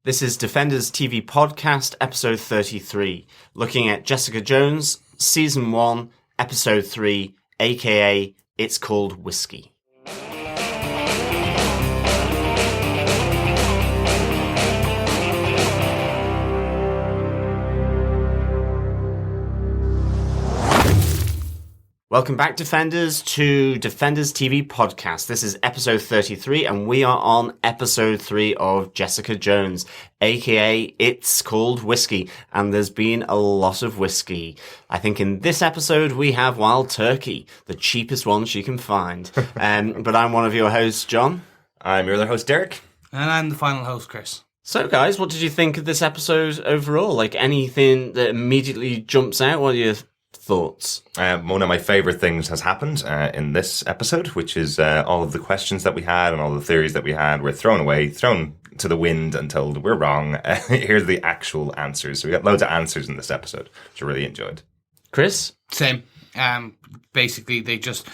This is Defenders TV Podcast, episode 33, looking at Jessica Jones, season 1, episode 3, aka It's Called Whiskey. Welcome back, Defenders, to Defenders TV Podcast. This is episode 33, and we are on episode 3 of Jessica Jones, aka It's Called Whiskey, and there's been a lot of whiskey. I think in this episode we have Wild Turkey, the cheapest one she can find. But I'm one of your hosts, John. I'm your other host, Derek. And I'm the final host, Chris. So, guys, what did you think of this episode overall? Like, anything that immediately jumps out? What are your thoughts? One of my favourite things has happened in this episode, which is all of the questions that we had and all the theories that we had were thrown away, thrown to the wind and told we're wrong. Here's the actual answers. So we got loads of answers in this episode, which I really enjoyed. Chris? Same. Basically, they just...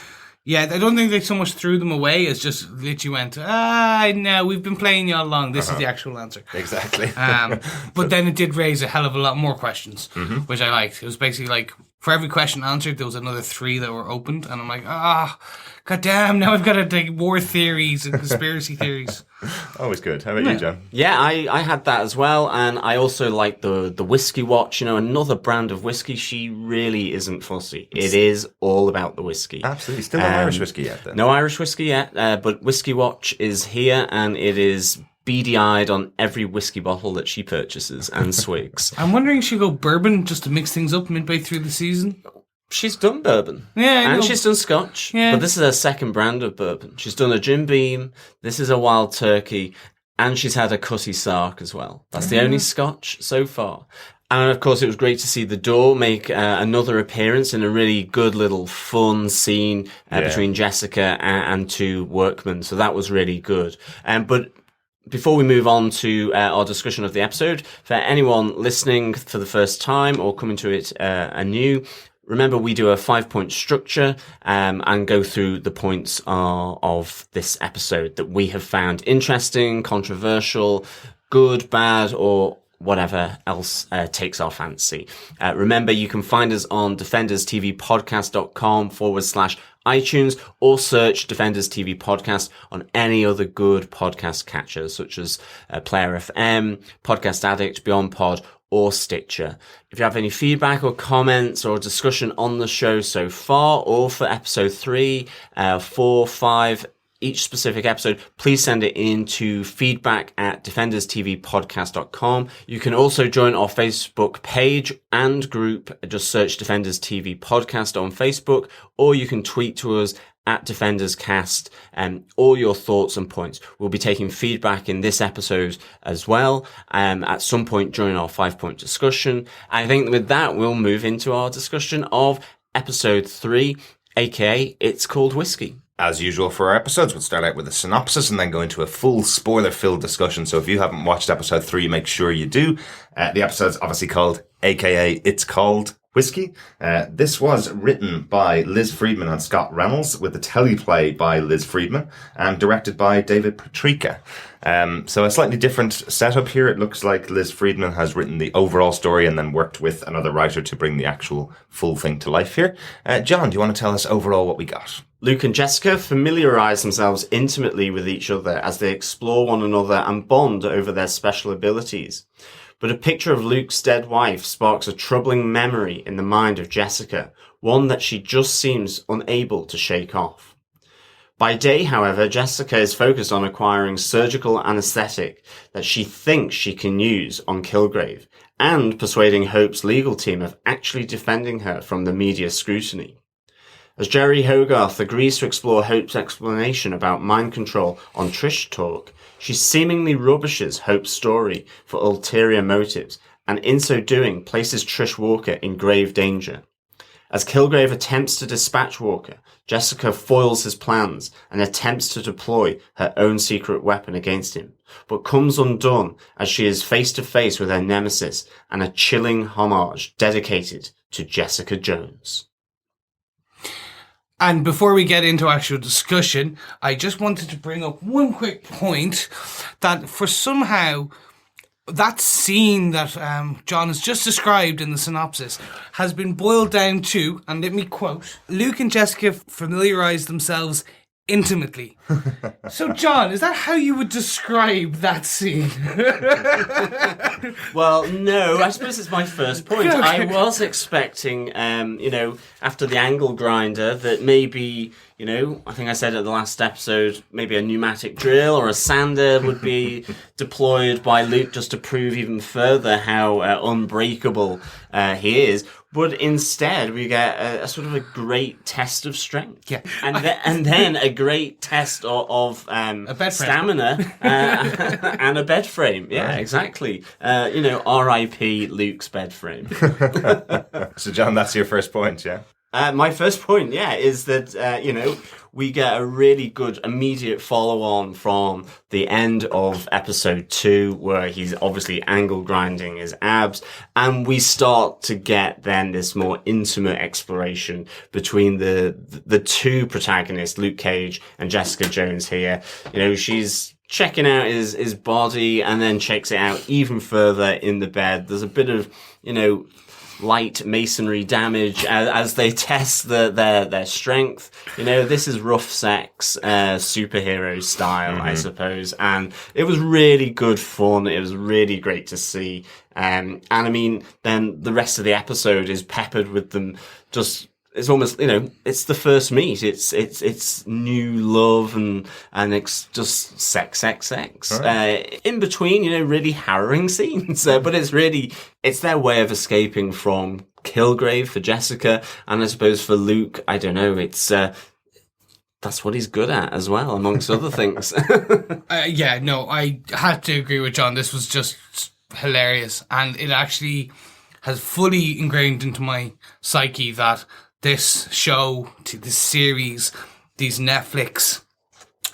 Yeah, I don't think they so much threw them away as just literally went, no, we've been playing you all along. This is the actual answer. Exactly. But then it did raise a hell of a lot more questions, which I liked. It was basically like, for every question answered, there was another 3 that were opened. And I'm like, goddamn, now I've got to take war theories and conspiracy theories. Always good. How about you, John? Yeah, I had that as well. And I also like the whiskey watch, another brand of whiskey. She really isn't fussy. It is all about the whiskey. Absolutely. Still no Irish whiskey yet, then. No Irish whiskey yet, but Whiskey Watch is here, and it is beady-eyed on every whiskey bottle that she purchases and swigs. I'm wondering if she'll go bourbon just to mix things up midway through the season. She's done bourbon. Yeah, and she's done scotch. Yeah. But this is her second brand of bourbon. She's done a Jim Beam, this is a Wild Turkey, and she's had a Cutty Sark as well. That's the only scotch so far. And, of course, it was great to see the Door make another appearance in a really good little fun scene between Jessica and 2 workmen. So that was really good. But before we move on to our discussion of the episode, for anyone listening for the first time or coming to it anew, remember we do a 5-point structure and go through the points of this episode that we have found interesting, controversial, good, bad, or whatever else takes our fancy. Remember, you can find us on defenderstvpodcast.com/iTunes or search Defenders TV Podcast on any other good podcast catchers such as Player FM, Podcast Addict, Beyond Pod, or Stitcher. If you have any feedback or comments or discussion on the show so far, or for episode 3, 4, 5, each specific episode, please send it in to feedback@defenderstvpodcast.com. You can also join our Facebook page and group. Just search Defenders TV Podcast on Facebook, or you can tweet to us at DefendersCast, all your thoughts and points. We'll be taking feedback in this episode as well, at some point during our 5-point discussion. I think with that, we'll move into our discussion of episode 3, aka It's Called Whiskey. As usual for our episodes, we'll start out with a synopsis and then go into a full spoiler-filled discussion. So if you haven't watched episode 3, make sure you do. The episode's obviously called AKA It's Called Whiskey. This was written by Liz Friedman and Scott Reynolds, with a teleplay by Liz Friedman and directed by David Patrica. So a slightly different setup here. It looks like Liz Friedman has written the overall story and then worked with another writer to bring the actual full thing to life here. John, do you want to tell us overall what we got? Luke and Jessica familiarise themselves intimately with each other as they explore one another and bond over their special abilities. But a picture of Luke's dead wife sparks a troubling memory in the mind of Jessica, one that she just seems unable to shake off. By day, however, Jessica is focused on acquiring surgical anaesthetic that she thinks she can use on Kilgrave, and persuading Hope's legal team of actually defending her from the media scrutiny. As Jerry Hogarth agrees to explore Hope's explanation about mind control on Trish Talk, she seemingly rubbishes Hope's story for ulterior motives, and in so doing places Trish Walker in grave danger. As Kilgrave attempts to dispatch Walker, Jessica foils his plans and attempts to deploy her own secret weapon against him, but comes undone as she is face to face with her nemesis and a chilling homage dedicated to Jessica Jones. And before we get into actual discussion, I just wanted to bring up one quick point that for somehow that scene that John has just described in the synopsis has been boiled down to, and let me quote, Luke and Jessica familiarise themselves intimately. So, John, is that how you would describe that scene? Well, no, I suppose it's my first point. Okay. I was expecting, after the angle grinder, that maybe, I think I said at the last episode, maybe a pneumatic drill or a sander would be deployed by Luke just to prove even further how unbreakable he is. But instead, we get a sort of a great test of strength. Yeah. And then a great test of a bed frame. stamina and a bed frame. Yeah, Right. Exactly. R.I.P. Luke's bed frame. So, John, that's your first point, yeah? My first point, is that, we get a really good immediate follow-on from the end of episode 2, where he's obviously angle grinding his abs, and we start to get then this more intimate exploration between the two protagonists, Luke Cage and Jessica Jones here. She's checking out his body and then checks it out even further in the bed. There's a bit of, light masonry damage as they test their strength. This is rough sex, superhero style, I suppose. And it was really good fun. It was really great to see. And I mean, then the rest of the episode is peppered with them just, it's almost, it's the first meet. It's new love and it's just sex. Right. In between, really harrowing scenes. But it's their way of escaping from Kilgrave for Jessica. And I suppose for Luke, I don't know, it's, that's what he's good at as well, amongst other things. I had to agree with John. This was just hilarious. And it actually has fully ingrained into my psyche that this show, this series, these Netflix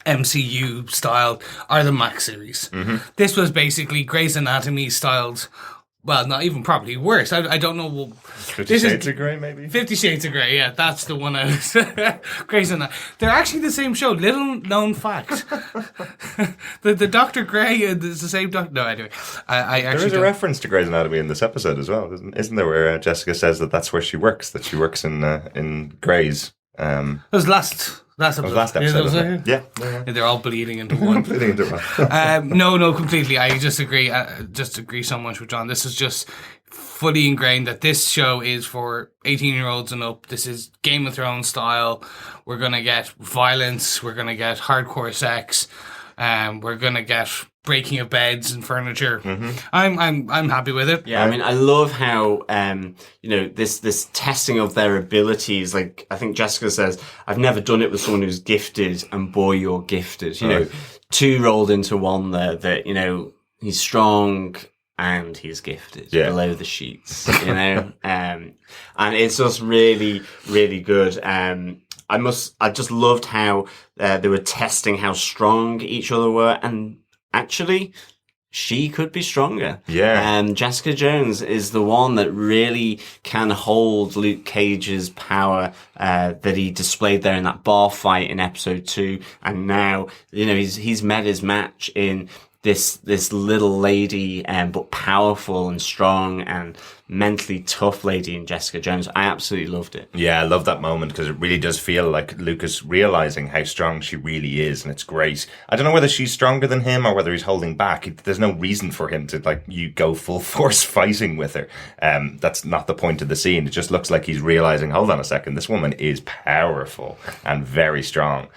MCU style are the Max series. Mm-hmm. This was basically Grey's Anatomy styled. Well, not even probably worse. I don't know. 50 Shades of Grey, maybe? 50 Shades of Grey, yeah. That's the one I was... Grey's Anatomy. They're actually the same show. Little known fact. the Dr. Grey is the same doctor... No, anyway. There is a reference to Grey's Anatomy in this episode as well, isn't there? Where Jessica says that's where she works, that she works in Grey's. It was last episode. Last episode. Yeah. They're all bleeding into one. No, completely. I just agree so much with John. This is just fully ingrained that this show is for 18-year-olds and up. This is Game of Thrones style. We're going to get violence. We're going to get hardcore sex. We're going to get breaking of beds and furniture. Mm-hmm. I'm happy with it. Yeah, I mean, I love how this testing of their abilities. Like I think Jessica says, I've never done it with someone who's gifted, and boy, you're gifted. Two rolled into one there. That he's strong and he's gifted below the sheets. And it's just really, really good. I just loved how they were testing how strong each other were, and actually, she could be stronger. Yeah. Jessica Jones is the one that really can hold Luke Cage's power that he displayed there in that bar fight in episode 2, and now he's met his match in this little lady, but powerful and strong and mentally tough lady in Jessica Jones. I absolutely loved it. Yeah, I love that moment because it really does feel like Lucas realizing how strong she really is, and it's great. I don't know whether she's stronger than him or whether he's holding back. There's no reason for him to you go full force fighting with her. That's not the point of the scene. It just looks like he's realizing, hold on a second, this woman is powerful and very strong.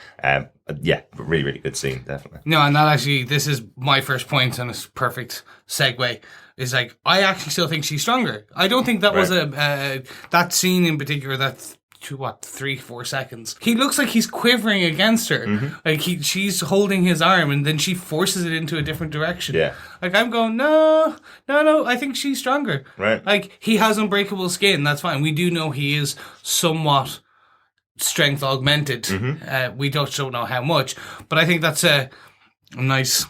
Yeah, really, really good scene, definitely. No, and that actually, this is my first point, and it's perfect segue. Is I actually still think she's stronger. I don't think that was that scene in particular. That's 3-4 seconds. He looks like he's quivering against her. Mm-hmm. She's holding his arm, and then she forces it into a different direction. Yeah. I'm going, no. I think she's stronger. Right. He has unbreakable skin. That's fine. We do know he is somewhat strength augmented. Mm-hmm. We don't know how much, but I think that's a nice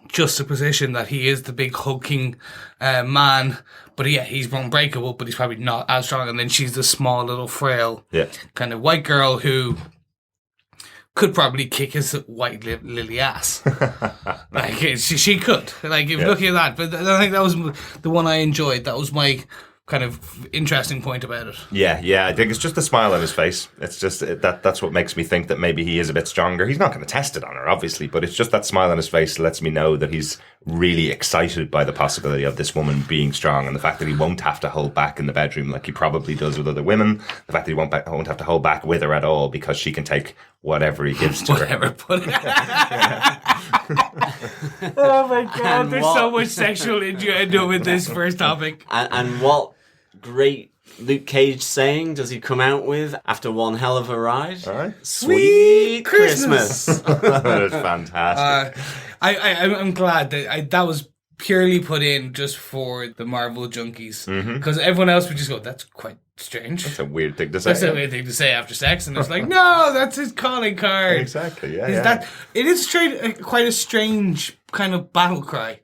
juxtaposition that he is the big hulking man, but he's unbreakable, but he's probably not as strong. And then she's the small little frail kind of white girl who could probably kick his white lily ass. Like she could. Like if looking at that, but I think that was the one I enjoyed. That was my kind of interesting point about it. Yeah. I think it's just the smile on his face. It's just that's what makes me think that maybe he is a bit stronger. He's not going to test it on her, obviously, but it's just that smile on his face that lets me know that he's really excited by the possibility of this woman being strong, and the fact that he won't have to hold back in the bedroom like he probably does with other women. The fact that he won't have to hold back with her at all because she can take whatever he gives to her. Oh my God! There's so much sexual innuendo with this first topic. And what great Luke Cage saying does he come out with after one hell of a ride? All right. Sweet Christmas. That was fantastic. I'm glad that was purely put in just for the Marvel junkies, because everyone else would just go, "That's quite strange. That's a weird thing to say. That's a weird thing to say after sex," and it's like, no, that's his calling card. Exactly. Yeah. It is quite a strange kind of battle cry.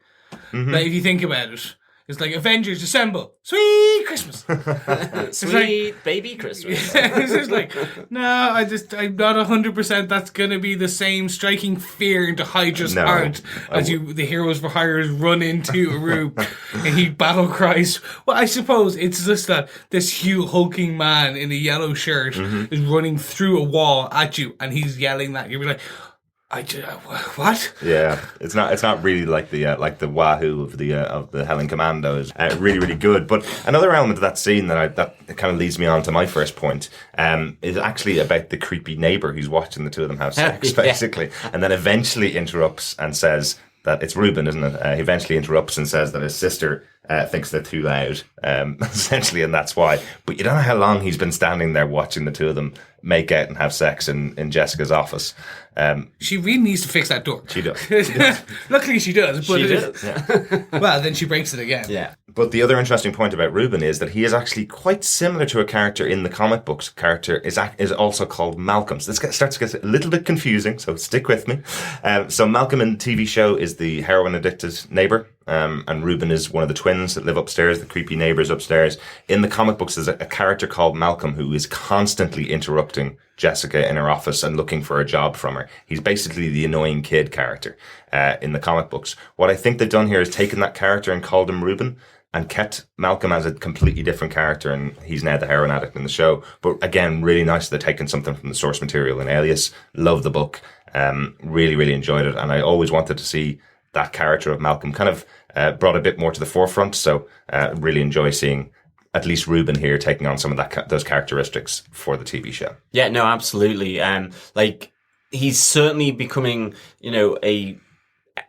Like if you think about it. It's like, Avengers assemble, sweet Christmas, sweet baby Christmas. It's just like, no, I'm not 100%. That's gonna be the same striking fear into Hydra's heart as the heroes for hires run into a room and he battle cries. Well, I suppose it's just that this huge hulking man in a yellow shirt is running through a wall at you, and he's yelling that. You'll be like, what? Yeah, it's not really like the wahoo of the Helen Commandos. Really, really good. But another element of that scene that kind of leads me on to my first point is actually about the creepy neighbour who's watching the two of them have sex, basically, and then eventually interrupts and says that it's Ruben, isn't it? He eventually interrupts and says that his sister thinks they're too loud, essentially, and that's why. But you don't know how long he's been standing there watching the two of them make out and have sex in Jessica's office. She really needs to fix that door. She does. Luckily she does. But she does, yeah. Well, then she breaks it again. Yeah. But the other interesting point about Ruben is that he is actually quite similar to a character in the comic books. Character is also called Malcolm. So this starts to get a little bit confusing, so stick with me. So Malcolm in the TV show is the heroin-addicted neighbour. And Ruben is one of the twins that live upstairs, the creepy neighbours upstairs. In the comic books, there's a character called Malcolm who is constantly interrupting Jessica in her office and looking for a job from her. He's basically the annoying kid character in the comic books. What I think they've done here is taken that character and called him Ruben and kept Malcolm as a completely different character, and he's now the heroin addict in the show. But again, really nice that they're taking something from the source material in Alias. Love the book. Really, really enjoyed it. And I always wanted to see that character of Malcolm kind of brought a bit more to the forefront. So really enjoy seeing at least Ruben here taking on some of those characteristics for the TV show. Yeah, no, absolutely. Like he's certainly becoming,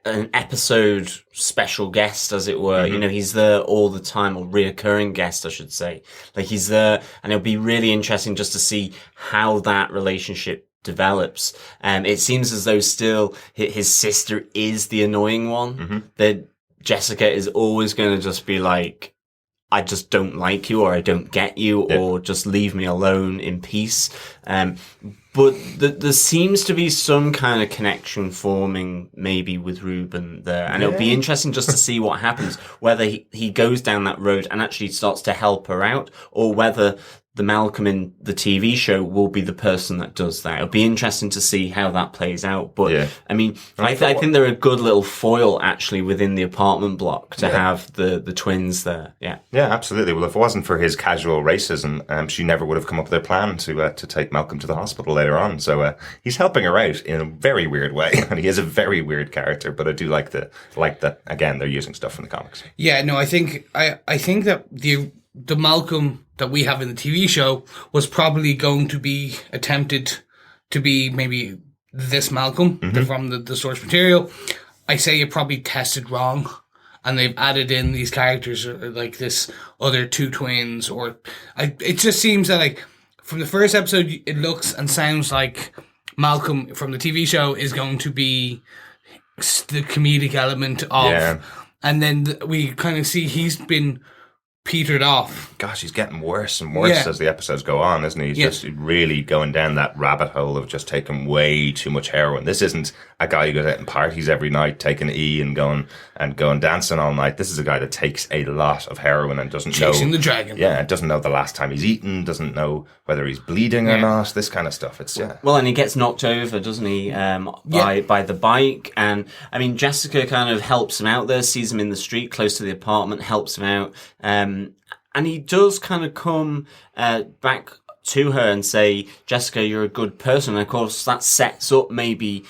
an episode special guest, as it were. He's there all the time, or reoccurring guest, I should say. Like he's there, and it'll be really interesting just to see how that relationship develops. It seems as though still his sister is the annoying one. That Jessica is always going to just be like, I just don't like you, or I don't get you, or just leave me alone in peace. But there seems to be some kind of connection forming maybe with Ruben there. And it'll be interesting just to see what happens, whether he goes down that road and actually starts to help her out, or whether the Malcolm in the TV show will be the person that does that. It'll be interesting to see how that plays out. But I mean, I think they're a good little foil actually within the apartment block to have the twins there. Yeah. Yeah, absolutely. Well, if it wasn't for his casual racism, she never would have come up with their plan to take Malcolm to the hospital later on. So he's helping her out in a very weird way, and he is a very weird character. But I do like that. Again, they're using stuff from the comics. Yeah, no, I think that the Malcolm that we have in the TV show was probably going to be attempted to be maybe this Malcolm from the source material. I say it probably tested wrong, and they've added in these characters like this other two twins, it just seems that like from the first episode it looks and sounds like Malcolm from the TV show is going to be the comedic element of, and then we kind of see he's been petered off. Gosh, he's getting worse and worse as the episodes go on, isn't he? He's just really going down that rabbit hole of just taking way too much heroin. This isn't a guy who goes out and parties every night, taking E and going dancing all night. This is a guy that takes a lot of heroin and doesn't know... Chasing the dragon. Yeah, doesn't know the last time he's eaten, doesn't know whether he's bleeding or not, this kind of stuff. It's, Well, and he gets knocked over, doesn't he, by the bike. And, I mean, Jessica kind of helps him out there, sees him in the street close to the apartment, helps him out. And he does kind of come back to her and say, Jessica, you're a good person. And of course, that sets up maybe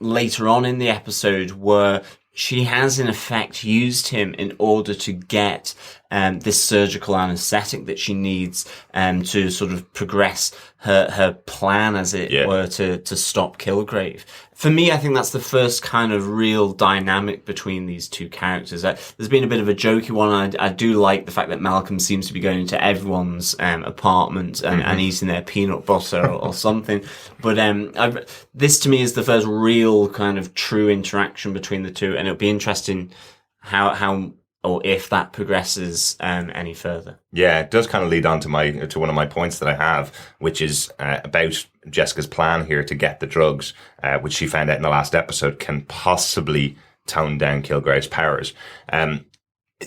later on in the episode where she has, in effect, used him in order to get this surgical anesthetic that she needs to sort of progress her plan, as it were, to stop Kilgrave. For me, I think that's the first kind of real dynamic between these two characters. There's been a bit of a jokey one. I do like the fact that Malcolm seems to be going into everyone's apartment and eating their peanut butter or something. But this to me is the first real kind of true interaction between the two, and it'll be interesting how or if that progresses any further. Yeah, it does kind of lead on to one of my points that I have, which is about Jessica's plan here to get the drugs, which she found out in the last episode can possibly tone down Kilgrave's powers.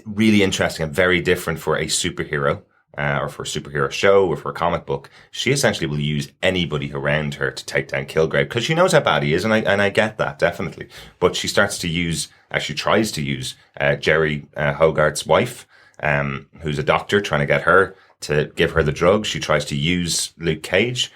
Really interesting and very different for a superhero. Or for a superhero show or for a comic book. She essentially will use anybody around her to take down Kilgrave because she knows how bad he is, and I get that, definitely. But she tries to use Jerry Hogarth's wife, who's a doctor, trying to get her to give her the drugs. She tries to use Luke Cage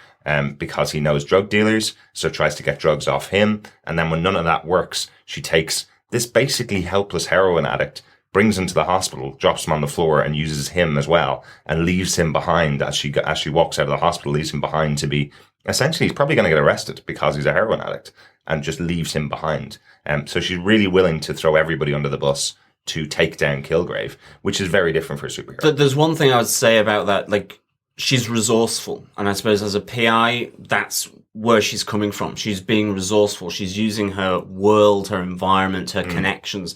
because he knows drug dealers, so tries to get drugs off him. And then when none of that works, she takes this basically helpless heroin addict, brings him to the hospital, drops him on the floor, and uses him as well, and leaves him behind as she walks out of the hospital, leaves him behind to be, essentially, he's probably going to get arrested because he's a heroin addict, and just leaves him behind. So she's really willing to throw everybody under the bus to take down Kilgrave, which is very different for a superhero. There's one thing I would say about that, like, she's resourceful, and I suppose as a PI, that's where she's coming from. She's being resourceful. She's using her world, her environment, her connections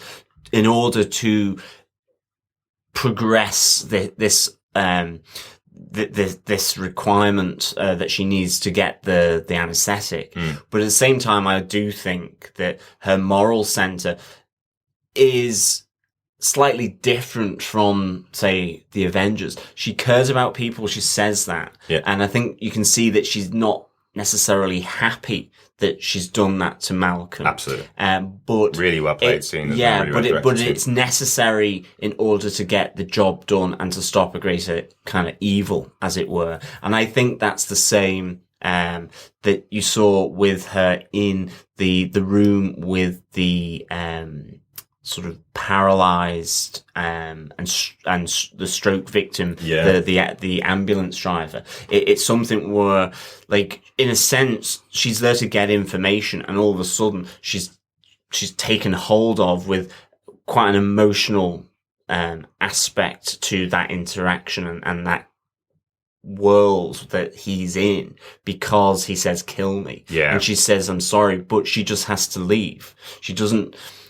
in order to progress this requirement that she needs to get the anesthetic. But at the same time, I do think that her moral center is slightly different from, say, the Avengers. She cares about people. She says that. Yeah. And I think you can see that she's not necessarily happy that she's done that to Malcolm. Absolutely. But really well played scene. Yeah, really but it's necessary in order to get the job done and to stop a greater kind of evil, as it were. And I think that's the same that you saw with her in the room with the sort of paralyzed and the stroke victim, the ambulance driver. It's something where, like, in a sense, she's there to get information, and all of a sudden she's taken hold of with quite an emotional aspect to that interaction and that world that he's in, because he says, kill me. Yeah. And she says, I'm sorry, but she just has to leave.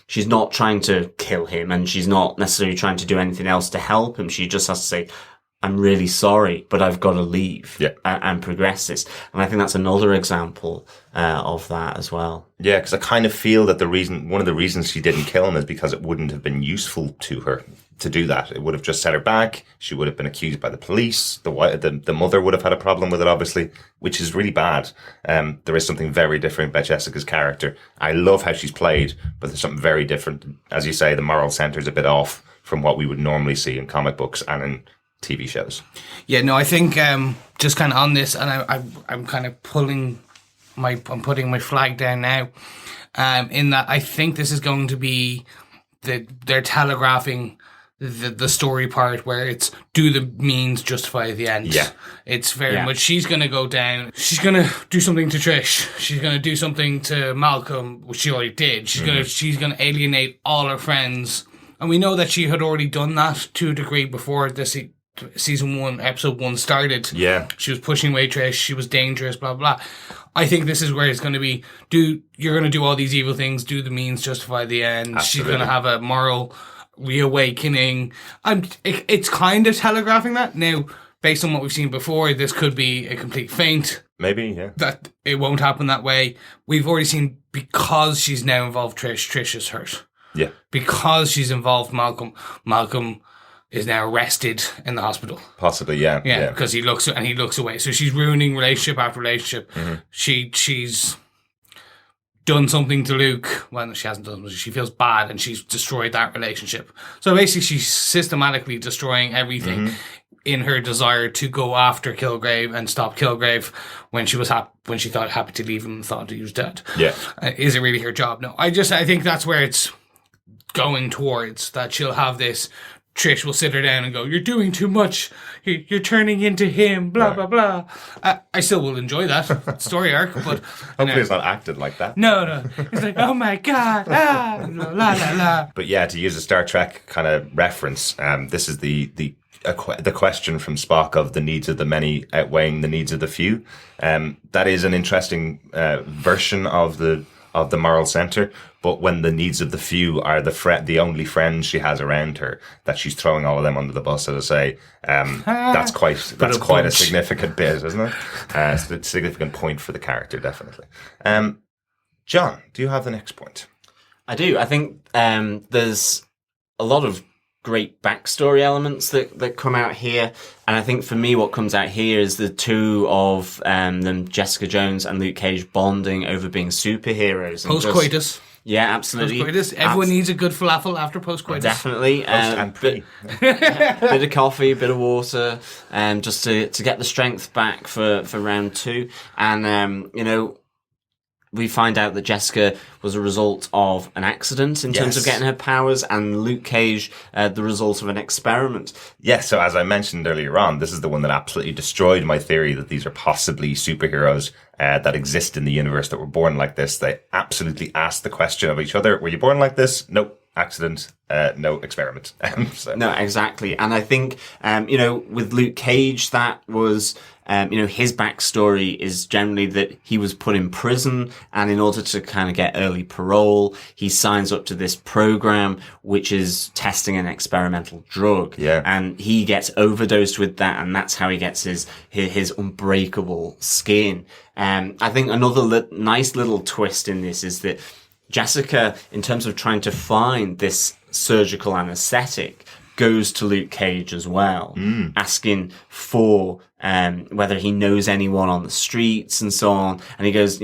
She's not trying to kill him, and she's not necessarily trying to do anything else to help him. She just has to say, I'm really sorry, but I've got to leave and progress this. And I think that's another example of that as well. Yeah, because I kind of feel that one of the reasons she didn't kill him is because it wouldn't have been useful to her to do that. It would have just set her back. She would have been accused by the police. The mother would have had a problem with it, obviously, which is really bad. There is something very different about Jessica's character. I love how she's played, but there's something very different. As you say, the moral center is a bit off from what we would normally see in comic books and in TV shows. Yeah, no, I think just kind of on this, and I'm kind of putting my flag down now, in that I think this is going to be they're telegraphing the story part where it's do the means justify the end. Yeah. It's very much she's going to go down. She's going to do something to Trish. She's going to do something to Malcolm, which she already did. She's going to alienate all her friends. And we know that she had already done that to a degree before this season 1, episode 1 started. Yeah. She was pushing away Trish. She was dangerous, blah, blah. I think this is where it's going to be, you're going to do all these evil things, do the means justify the end. Absolutely. She's going to have a moral reawakening. It's kind of telegraphing that. Now, based on what we've seen before, this could be a complete feint. Maybe, yeah. That it won't happen that way. We've already seen, because she's now involved Trish is hurt. Yeah. Because she's involved Malcolm is now arrested in the hospital. Possibly, yeah. Yeah, because he looks away. So she's ruining relationship after relationship. Mm-hmm. She's done something to Luke. Well, she hasn't done something. She feels bad, and she's destroyed that relationship. So basically, she's systematically destroying everything in her desire to go after Kilgrave and stop Kilgrave when she was when she thought happy to leave him and thought he was dead. Yeah. Is it really her job? No. I think that's where it's going towards, that she'll have this. Trish will sit her down and go, "You're doing too much. You're turning into him, blah, blah, blah." I still will enjoy that story arc, but... Hopefully it's not acted like that. No. It's like, oh my God, la, la, la. But yeah, to use a Star Trek kind of reference, this is the question from Spock of the needs of the many outweighing the needs of the few. That is an interesting version of the moral center. But when the needs of the few are the only friends she has around her, that she's throwing all of them under the bus, as I say, that's quite a significant bit, isn't it? It's a significant point for the character, definitely. John, do you have the next point? I do. I think there's a lot of great backstory elements that come out here, and I think for me what comes out here is the two of them, Jessica Jones and Luke Cage, bonding over being superheroes. Post-coitus. Yeah, absolutely. Post-coitus. Everyone needs a good falafel after post-coitus. Definitely. Bit of coffee, bit of water, just to get the strength back for round 2. And, we find out that Jessica was a result of an accident in terms of getting her powers, and Luke Cage, the result of an experiment. Yes, so as I mentioned earlier on, this is the one that absolutely destroyed my theory that these are possibly superheroes that exist in the universe that were born like this. They absolutely asked the question of each other, were you born like this? Nope. Accident, no experiment. No, exactly. And I think, with Luke Cage, that was, his backstory is generally that he was put in prison, and in order to kind of get early parole, he signs up to this program, which is testing an experimental drug. Yeah. And he gets overdosed with that, and that's how he gets his unbreakable skin. I think another nice little twist in this is that Jessica, in terms of trying to find this surgical anesthetic, goes to Luke Cage as well, asking for whether he knows anyone on the streets and so on. And he goes,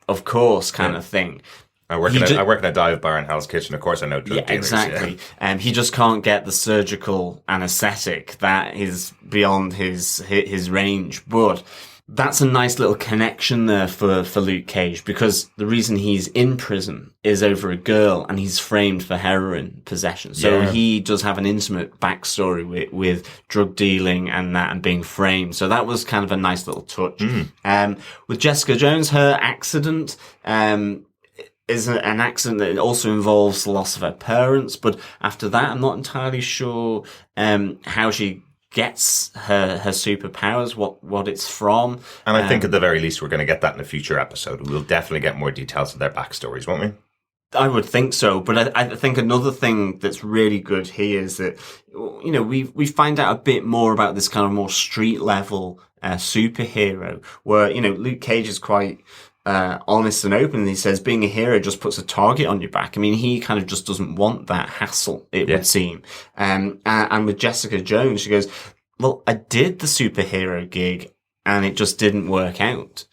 of course, kind of thing. I work in a dive bar in Hell's Kitchen. Of course, I know drug dealers. Exactly. He just can't get the surgical anesthetic. That is beyond his range. But that's a nice little connection there for Luke Cage, because the reason he's in prison is over a girl, and he's framed for heroin possession. So he does have an intimate backstory with drug dealing and that, and being framed. So that was kind of a nice little touch. With Jessica Jones, her accident is an accident that also involves the loss of her parents. But after that, I'm not entirely sure how she gets her superpowers, what it's from. And I think at the very least we're going to get that in a future episode. We'll definitely get more details of their backstories, won't we? I would think so, but I think another thing that's really good here is that, we find out a bit more about this kind of more street level superhero, where, Luke Cage is quite honest and open. And he says being a hero just puts a target on your back. I mean, he kind of just doesn't want that hassle, it would seem. And with Jessica Jones, she goes, well, I did the superhero gig and it just didn't work out.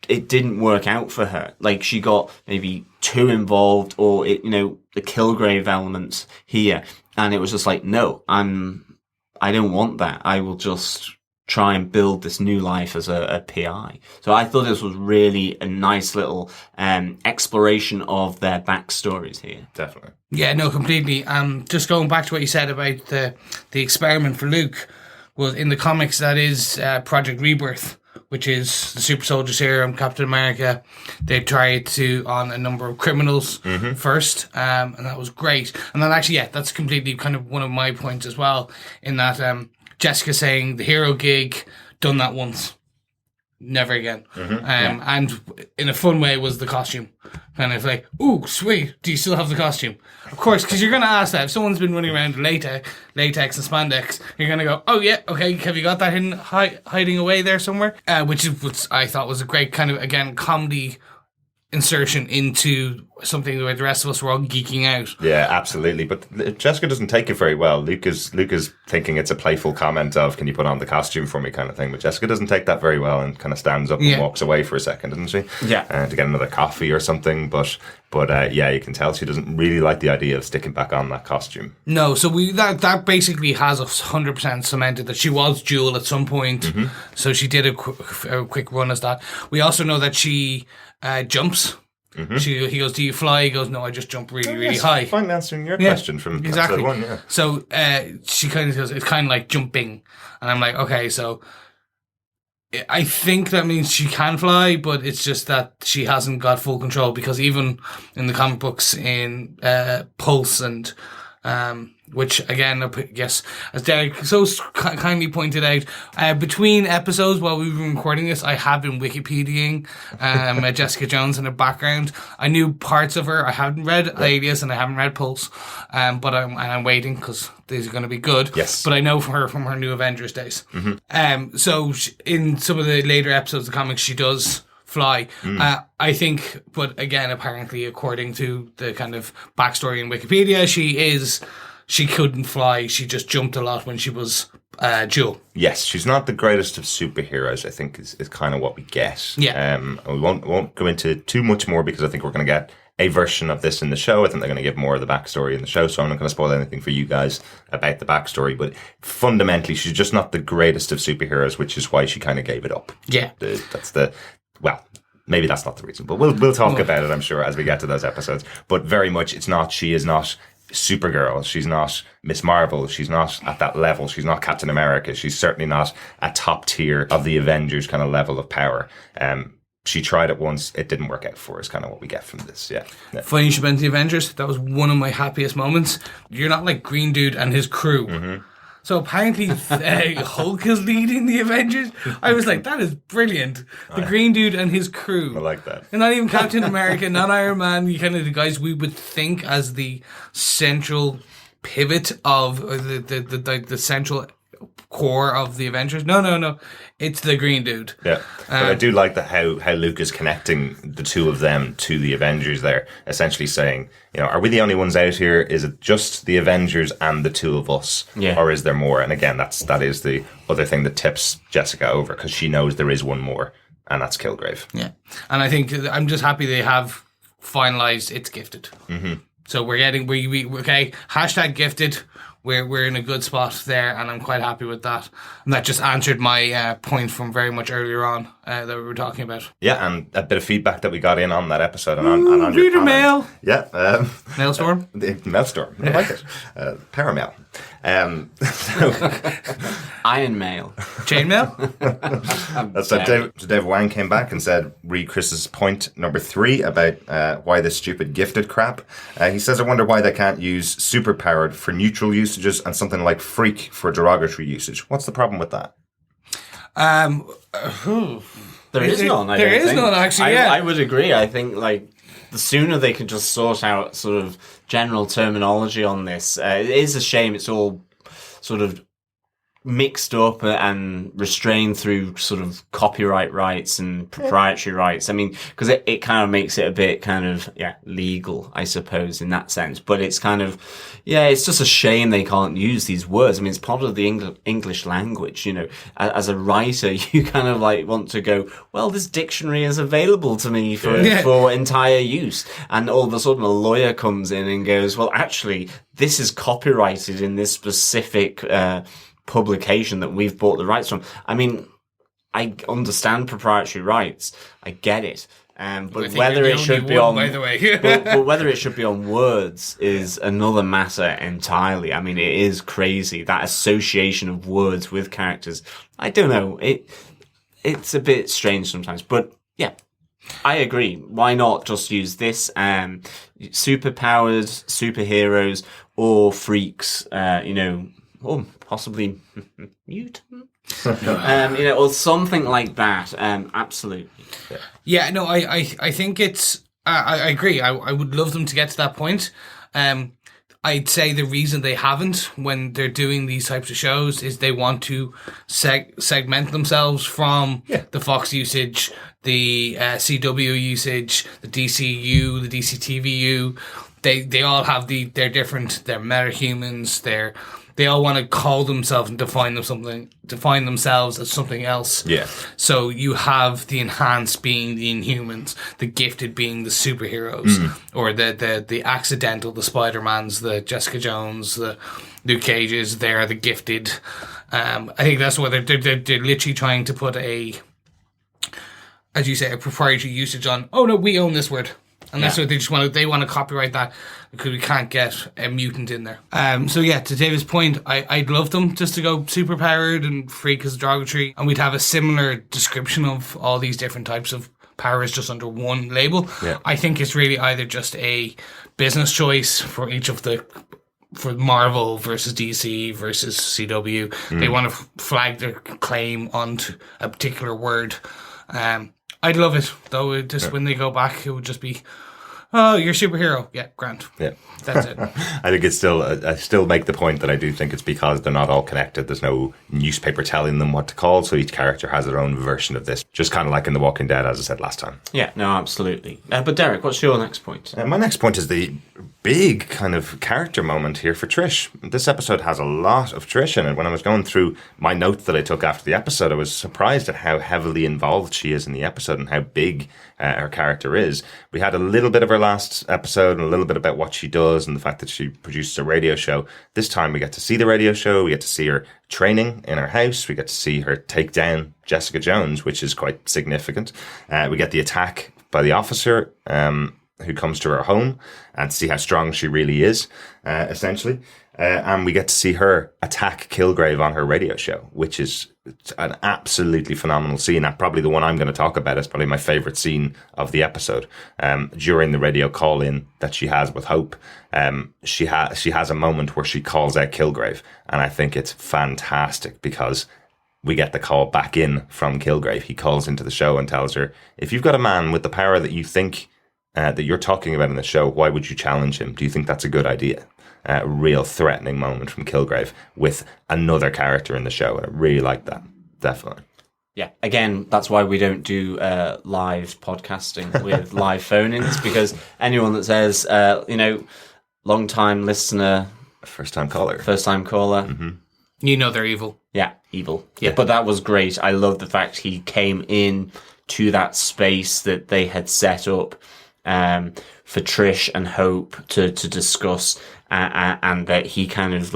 It didn't work out for her. Like, she got maybe too involved, or the Kilgrave elements here. And it was just like, no, I don't want that. I will just try and build this new life as a PI. So I thought this was really a nice little exploration of their backstories here. Definitely. Yeah, no, completely. Just going back to what you said about the experiment for Luke, was in the comics, that is Project Rebirth, which is the super soldier serum, Captain America. They tried on a number of criminals first, and that was great. And then actually, that's completely kind of one of my points as well, in that Jessica saying the hero gig, done that once. never again. And in a fun way was the costume. Kind of like, ooh, sweet, do you still have the costume? Of course, because you're going to ask that. If someone's been running around in latex and spandex, you're going to go, oh yeah, okay, have you got that hiding away there somewhere? Which I thought was a great kind of, again, comedy insertion into something where the rest of us were all geeking out. Yeah, absolutely. But Jessica doesn't take it very well. Luke is thinking it's a playful comment of, can you put on the costume for me kind of thing. But Jessica doesn't take that very well and kind of stands up and walks away for a second, doesn't she? Yeah. To get another coffee or something. But yeah, you can tell she doesn't really like the idea of sticking back on that costume. No, so that basically has 100% cemented that she was Jewel at some point. So she did a quick run as that. We also know that she jumps. He goes, do you fly? He goes, no, I just jump really high. Fine answering your question from exactly. episode 1, yeah. So she kind of goes, it's kind of like jumping. And I'm like, okay, so I think that means she can fly, but it's just that she hasn't got full control, because even in the comic books in Pulse and which again, I guess, as Derek so kindly pointed out, between episodes while we've been recording this, I have been Wikipediaing Jessica Jones in the background. I knew parts of her. I haven't read Alias and I haven't read Pulse, but I'm waiting because these are going to be good. Yes. But I know from her New Avengers days. So in some of the later episodes of the comics, she does fly. I think, but again, apparently, according to the kind of backstory in Wikipedia, she couldn't fly. She just jumped a lot when she was Jewel. Yes, she's not the greatest of superheroes, I think, is kind of what we get. Yeah. We won't go into too much more because I think we're going to get a version of this in the show. I think they're going to give more of the backstory in the show, so I'm not going to spoil anything for you guys about the backstory. But fundamentally, she's just not the greatest of superheroes, which is why she kind of gave it up. Yeah. Maybe that's not the reason, but we'll talk about it, I'm sure, as we get to those episodes. But very much, she is not Supergirl. She's not Miss Marvel. She's not at that level. She's not Captain America. She's certainly not a top tier of the Avengers kind of level of power. She tried it once. It didn't work out for us, kind of what we get from this. Yeah. Funny you should mention the Avengers. That was one of my happiest moments. You're not like Green Dude and his crew. So apparently Hulk is leading the Avengers. I was like, that is brilliant. The Green Dude and his crew. I like that. And not even Captain America, not Iron Man, the kind of the guys we would think as the central pivot of the central core of the Avengers. No. It's the Green Dude. Yeah. But I do like that how Luke is connecting the two of them to the Avengers there, essentially saying, are we the only ones out here? Is it just the Avengers and the two of us? Yeah. Or is there more? And again, that is the other thing that tips Jessica over, because she knows there is one more, and that's Kilgrave. Yeah. And I think I'm just happy they have finalized It's Gifted. So we're getting, okay, hashtag gifted. We're in a good spot there, and I'm quite happy with that. And that just answered my point from very much earlier on that we were talking about. Yeah, and a bit of feedback that we got in on that episode and on your reader comment. mail. Yeah. Mailstorm? Mailstorm. I like it. Paramail. Iron Mail. Chainmail? So Dave Wang came back and said, read Chris's point number 3 about why this stupid gifted crap. He says, I wonder why they can't use superpowered for neutral usages and something like freak for derogatory usage. What's the problem with that? There is none. There is none, actually. Yeah, I would agree. I think the sooner they could just sort out sort of general terminology on this. It is a shame it's all sort of mixed up and restrained through sort of copyright rights and proprietary rights. I mean, because it kind of makes it a bit kind of, legal, I suppose, in that sense. But it's kind of, it's just a shame they can't use these words. I mean, it's part of the English language, As a writer, you kind of want to go, well, this dictionary is available to me for entire use. And all of a sudden a lawyer comes in and goes, well, actually, this is copyrighted in this specific publication that we've bought the rights from. I mean, I understand proprietary rights. I get it. But whether it should be on, by the way. but whether it should be on words is another matter entirely. I mean, it is crazy, that association of words with characters. I don't know. It's a bit strange sometimes, but yeah. I agree. Why not just use this? Superpowers, superheroes, or freaks, or possibly mutants. Or something like that. Absolutely. Yeah, no, I think it's. I agree. I would love them to get to that point. I'd say the reason they haven't when they're doing these types of shows is they want to segment themselves from the Fox usage, the CW usage, the DCU, the DCTVU. They all have they're different. They're metahumans. They all want to call themselves and define themselves as something else. Yeah. So you have the enhanced being the Inhumans, the gifted being the superheroes, or the accidental, the Spider-Mans, the Jessica Jones, the Luke Cages. They're the gifted. I think that's what they're literally trying to put as you say, a proprietary usage on. Oh no, we own this word. And that's what they want to copyright that because we can't get a mutant in there. So yeah, to David's point, I'd love them just to go super powered and freak as derogatory, and we'd have a similar description of all these different types of powers just under one label. Yeah. I think it's really either just a business choice for each of for Marvel versus DC versus CW. They want to flag their claim onto a particular word. I'd love it, though. When they go back, it would just be, oh, you're a superhero. Yeah, grand. Yeah. That's it. I think it's still, I still make the point that I do think it's because they're not all connected. There's no newspaper telling them what to call, so each character has their own version of this. Just kind of like in The Walking Dead, as I said last time. Yeah, no, absolutely. But Derek, what's your next point? My next point is the big kind of character moment here for Trish. This episode has a lot of Trish in it. When I was going through my notes that I took after the episode, I was surprised at how heavily involved she is in the episode and how big her character is. We had a little bit of her last episode and a little bit about what she does and the fact that she produces a radio show. This time we get to see the radio show, we get to see her training in her house, we get to see her take down Jessica Jones, which is quite significant. We get the attack by the officer who comes to her home and see how strong she really is, essentially. And we get to see her attack Kilgrave on her radio show, which is an absolutely phenomenal scene. And probably the one I'm going to talk about is probably my favourite scene of the episode. During the radio call-in that she has with Hope, she has a moment where she calls out Kilgrave. And I think it's fantastic because we get the call back in from Kilgrave. He calls into the show and tells her, if you've got a man with the power that you think that you're talking about in the show, why would you challenge him? Do you think that's a good idea? A real threatening moment from Kilgrave with another character in the show. And I really like that. Definitely. Yeah, again, that's why we don't do live podcasting with live phone-ins, because anyone that says, long-time listener... First-time caller. Mm-hmm. You know they're evil. Yeah, evil. Yeah, but that was great. I love the fact he came in to that space that they had set up for Trish and Hope to discuss, and that he kind of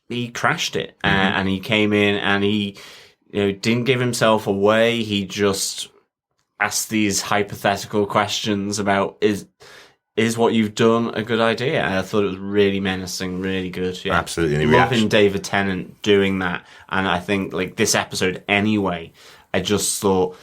he crashed it, and he came in and he didn't give himself away. He just asked these hypothetical questions about is what you've done a good idea? And I thought it was really menacing, really good. Yeah. Absolutely. Loving David Tennant doing that, and I think this episode anyway, I just thought,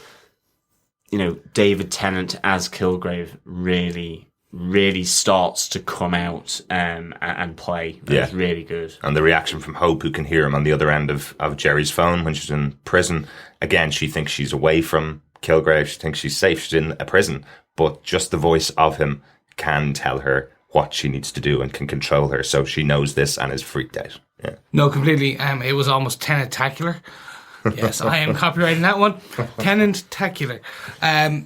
David Tennant as Kilgrave really, really starts to come out and play. It's really good. And the reaction from Hope, who can hear him on the other end of Jerry's phone when she's in prison. Again, she thinks she's away from Kilgrave. She thinks she's safe. She's in a prison. But just the voice of him can tell her what she needs to do and can control her. So she knows this and is freaked out. Yeah. No, completely. It was almost Tennant-tacular. Yes, I am copyrighting that one. Tennant-tacular.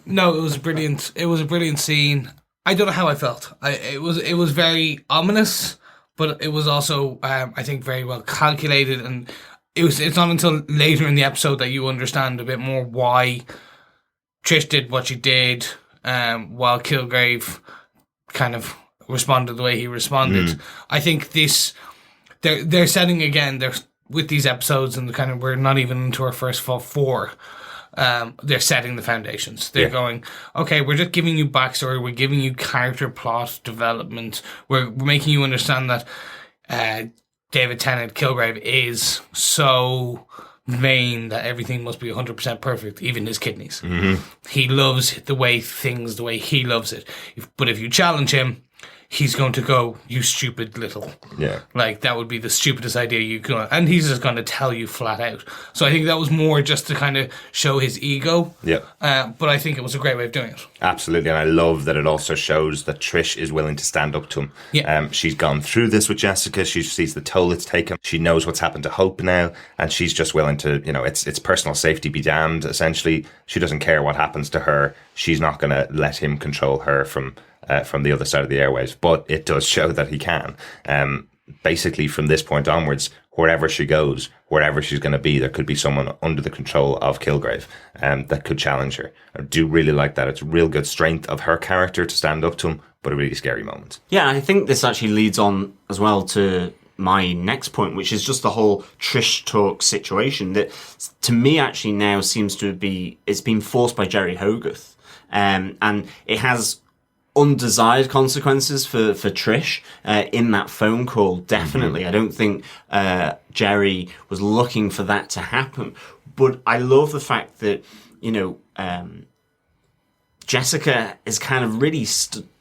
No, it was brilliant. It was a brilliant scene. I don't know how I felt. It was very ominous, but it was also, I think, very well calculated. And it's not until later in the episode that you understand a bit more why Trish did what she did, while Kilgrave kind of responded the way he responded. I think they're setting again. They're with these episodes, and we're not even into our first four. They're setting the foundations. They're going, okay, we're just giving you backstory. We're giving you character plot development. We're making you understand that David Tennant, Kilgrave, is so vain that everything must be 100% perfect, even his kidneys. He loves the way he loves it. But if you challenge him, he's going to go, "You stupid little." Yeah. Like, that would be the stupidest idea you could. And he's just going to tell you flat out. So I think that was more just to kind of show his ego. Yeah. But I think it was a great way of doing it. Absolutely. And I love that it also shows that Trish is willing to stand up to him. Yeah. She's gone through this with Jessica. She sees the toll it's taken. She knows what's happened to Hope now. And she's just willing to, it's personal safety be damned. Essentially, she doesn't care what happens to her. She's not going to let him control her from the other side of the airwaves. But it does show that he can. Basically, from this point onwards, wherever she goes, wherever she's going to be, there could be someone under the control of Kilgrave that could challenge her. I do really like that. It's a real good strength of her character to stand up to him, but a really scary moment. Yeah, I think this actually leads on as well to my next point, which is just the whole Trish talk situation that, to me, actually now seems to be, it's been forced by Jerry Hogarth. And it has undesired consequences for Trish in that phone call, definitely. Mm-hmm. I don't think Jerry was looking for that to happen. But I love the fact that, Jessica is kind of really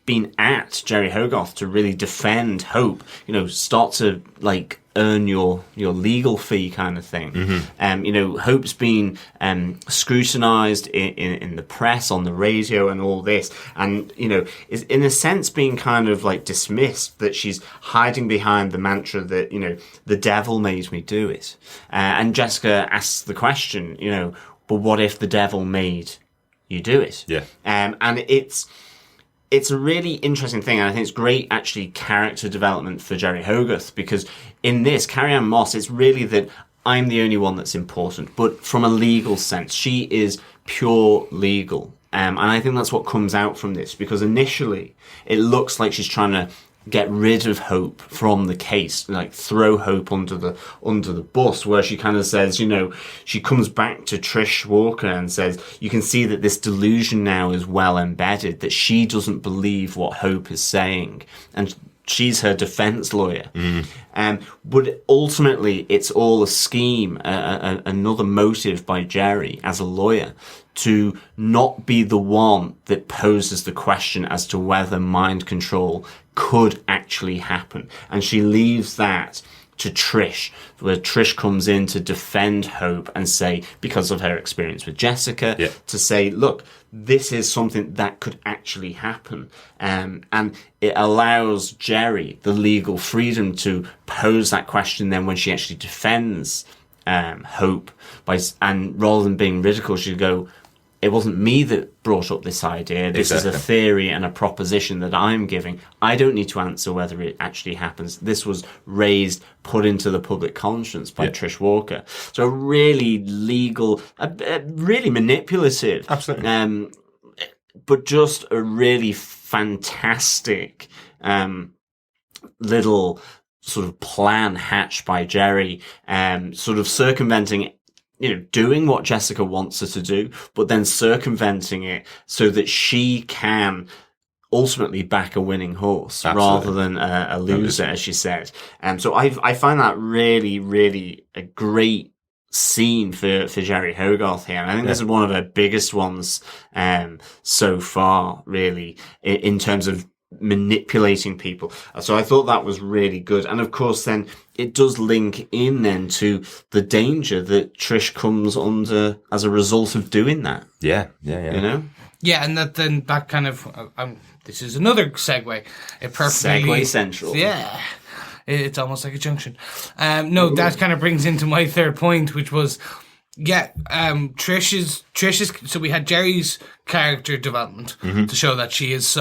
been at Jerry Hogarth to really defend Hope, start to earn your legal fee kind of thing. Mm-hmm. Hope's been scrutinized in the press, on the radio and all this, and is in a sense being kind of dismissed, that she's hiding behind the mantra that the devil made me do it. And Jessica asks the question, but what if the devil made you do it? Yeah. And it's a really interesting thing, and I think it's great, actually, character development for Jerry Hogarth, because in this, Carrie-Anne Moss, it's really that I'm the only one that's important, but from a legal sense, she is pure legal. And I think that's what comes out from this, because initially, it looks like she's trying to get rid of Hope from the case, throw Hope under the bus, where she kind of says, she comes back to Trish Walker and says, you can see that this delusion now is well embedded, that she doesn't believe what Hope is saying, and she's her defense lawyer. But ultimately, it's all a scheme, another motive by Jerry as a lawyer to not be the one that poses the question as to whether mind control could actually happen. And she leaves that to Trish, where Trish comes in to defend Hope and say, because of her experience with Jessica, to say, look, this is something that could actually happen. And it allows Jerry the legal freedom to pose that question then when she actually defends Hope. And rather than being ridiculed, she'll go, it wasn't me that brought up this idea. This is a theory and a proposition that I'm giving. I don't need to answer whether it actually happens. This was raised, put into the public conscience by Trish Walker. So really legal, really manipulative. Absolutely. But just a really fantastic little sort of plan hatched by Jerry, sort of circumventing doing what Jessica wants her to do, but then circumventing it so that she can ultimately back a winning horse. Absolutely. Rather than a loser, as she said. So I find that really, really a great scene for Jerry Hogarth here. And I think this is one of her biggest ones so far, really, in terms of manipulating people. So I thought that was really good. And of course then it does link in then to the danger that Trish comes under as a result of doing that. Yeah. Yeah, and that kind of this is another segue. It perfectly segue central. Yeah. It's almost like a junction. That kind of brings into my third point, which was Trish's so we had Jerry's character development to show that she is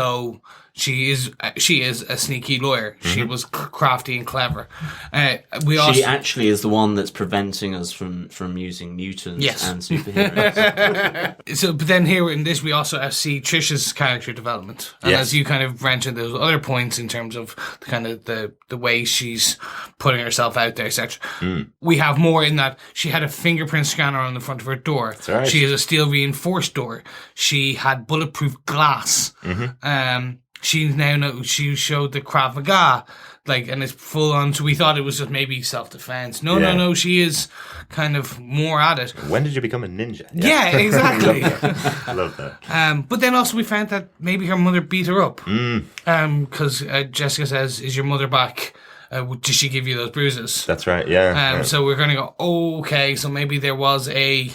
a sneaky lawyer. She was crafty and clever. She actually is the one that's preventing us from using mutants and superheroes. But then here in this, we also see Trish's character development, and as you kind of mentioned, those other points in terms of kind of the way she's putting herself out there, etc. We have more in that she had a fingerprint scanner on the front of her door. That's right. She has a steel reinforced door. She had bulletproof glass. she showed the Krav Maga, like, and it's full on. So we thought it was just maybe self-defense. No, she is kind of more at it. When did you become a ninja? Yeah, exactly. I love that. But then also we found that maybe her mother beat her up. Because Jessica says, "Is your mother back? Did she give you those bruises?" That's right, yeah. So we're going to go, okay, so maybe there was a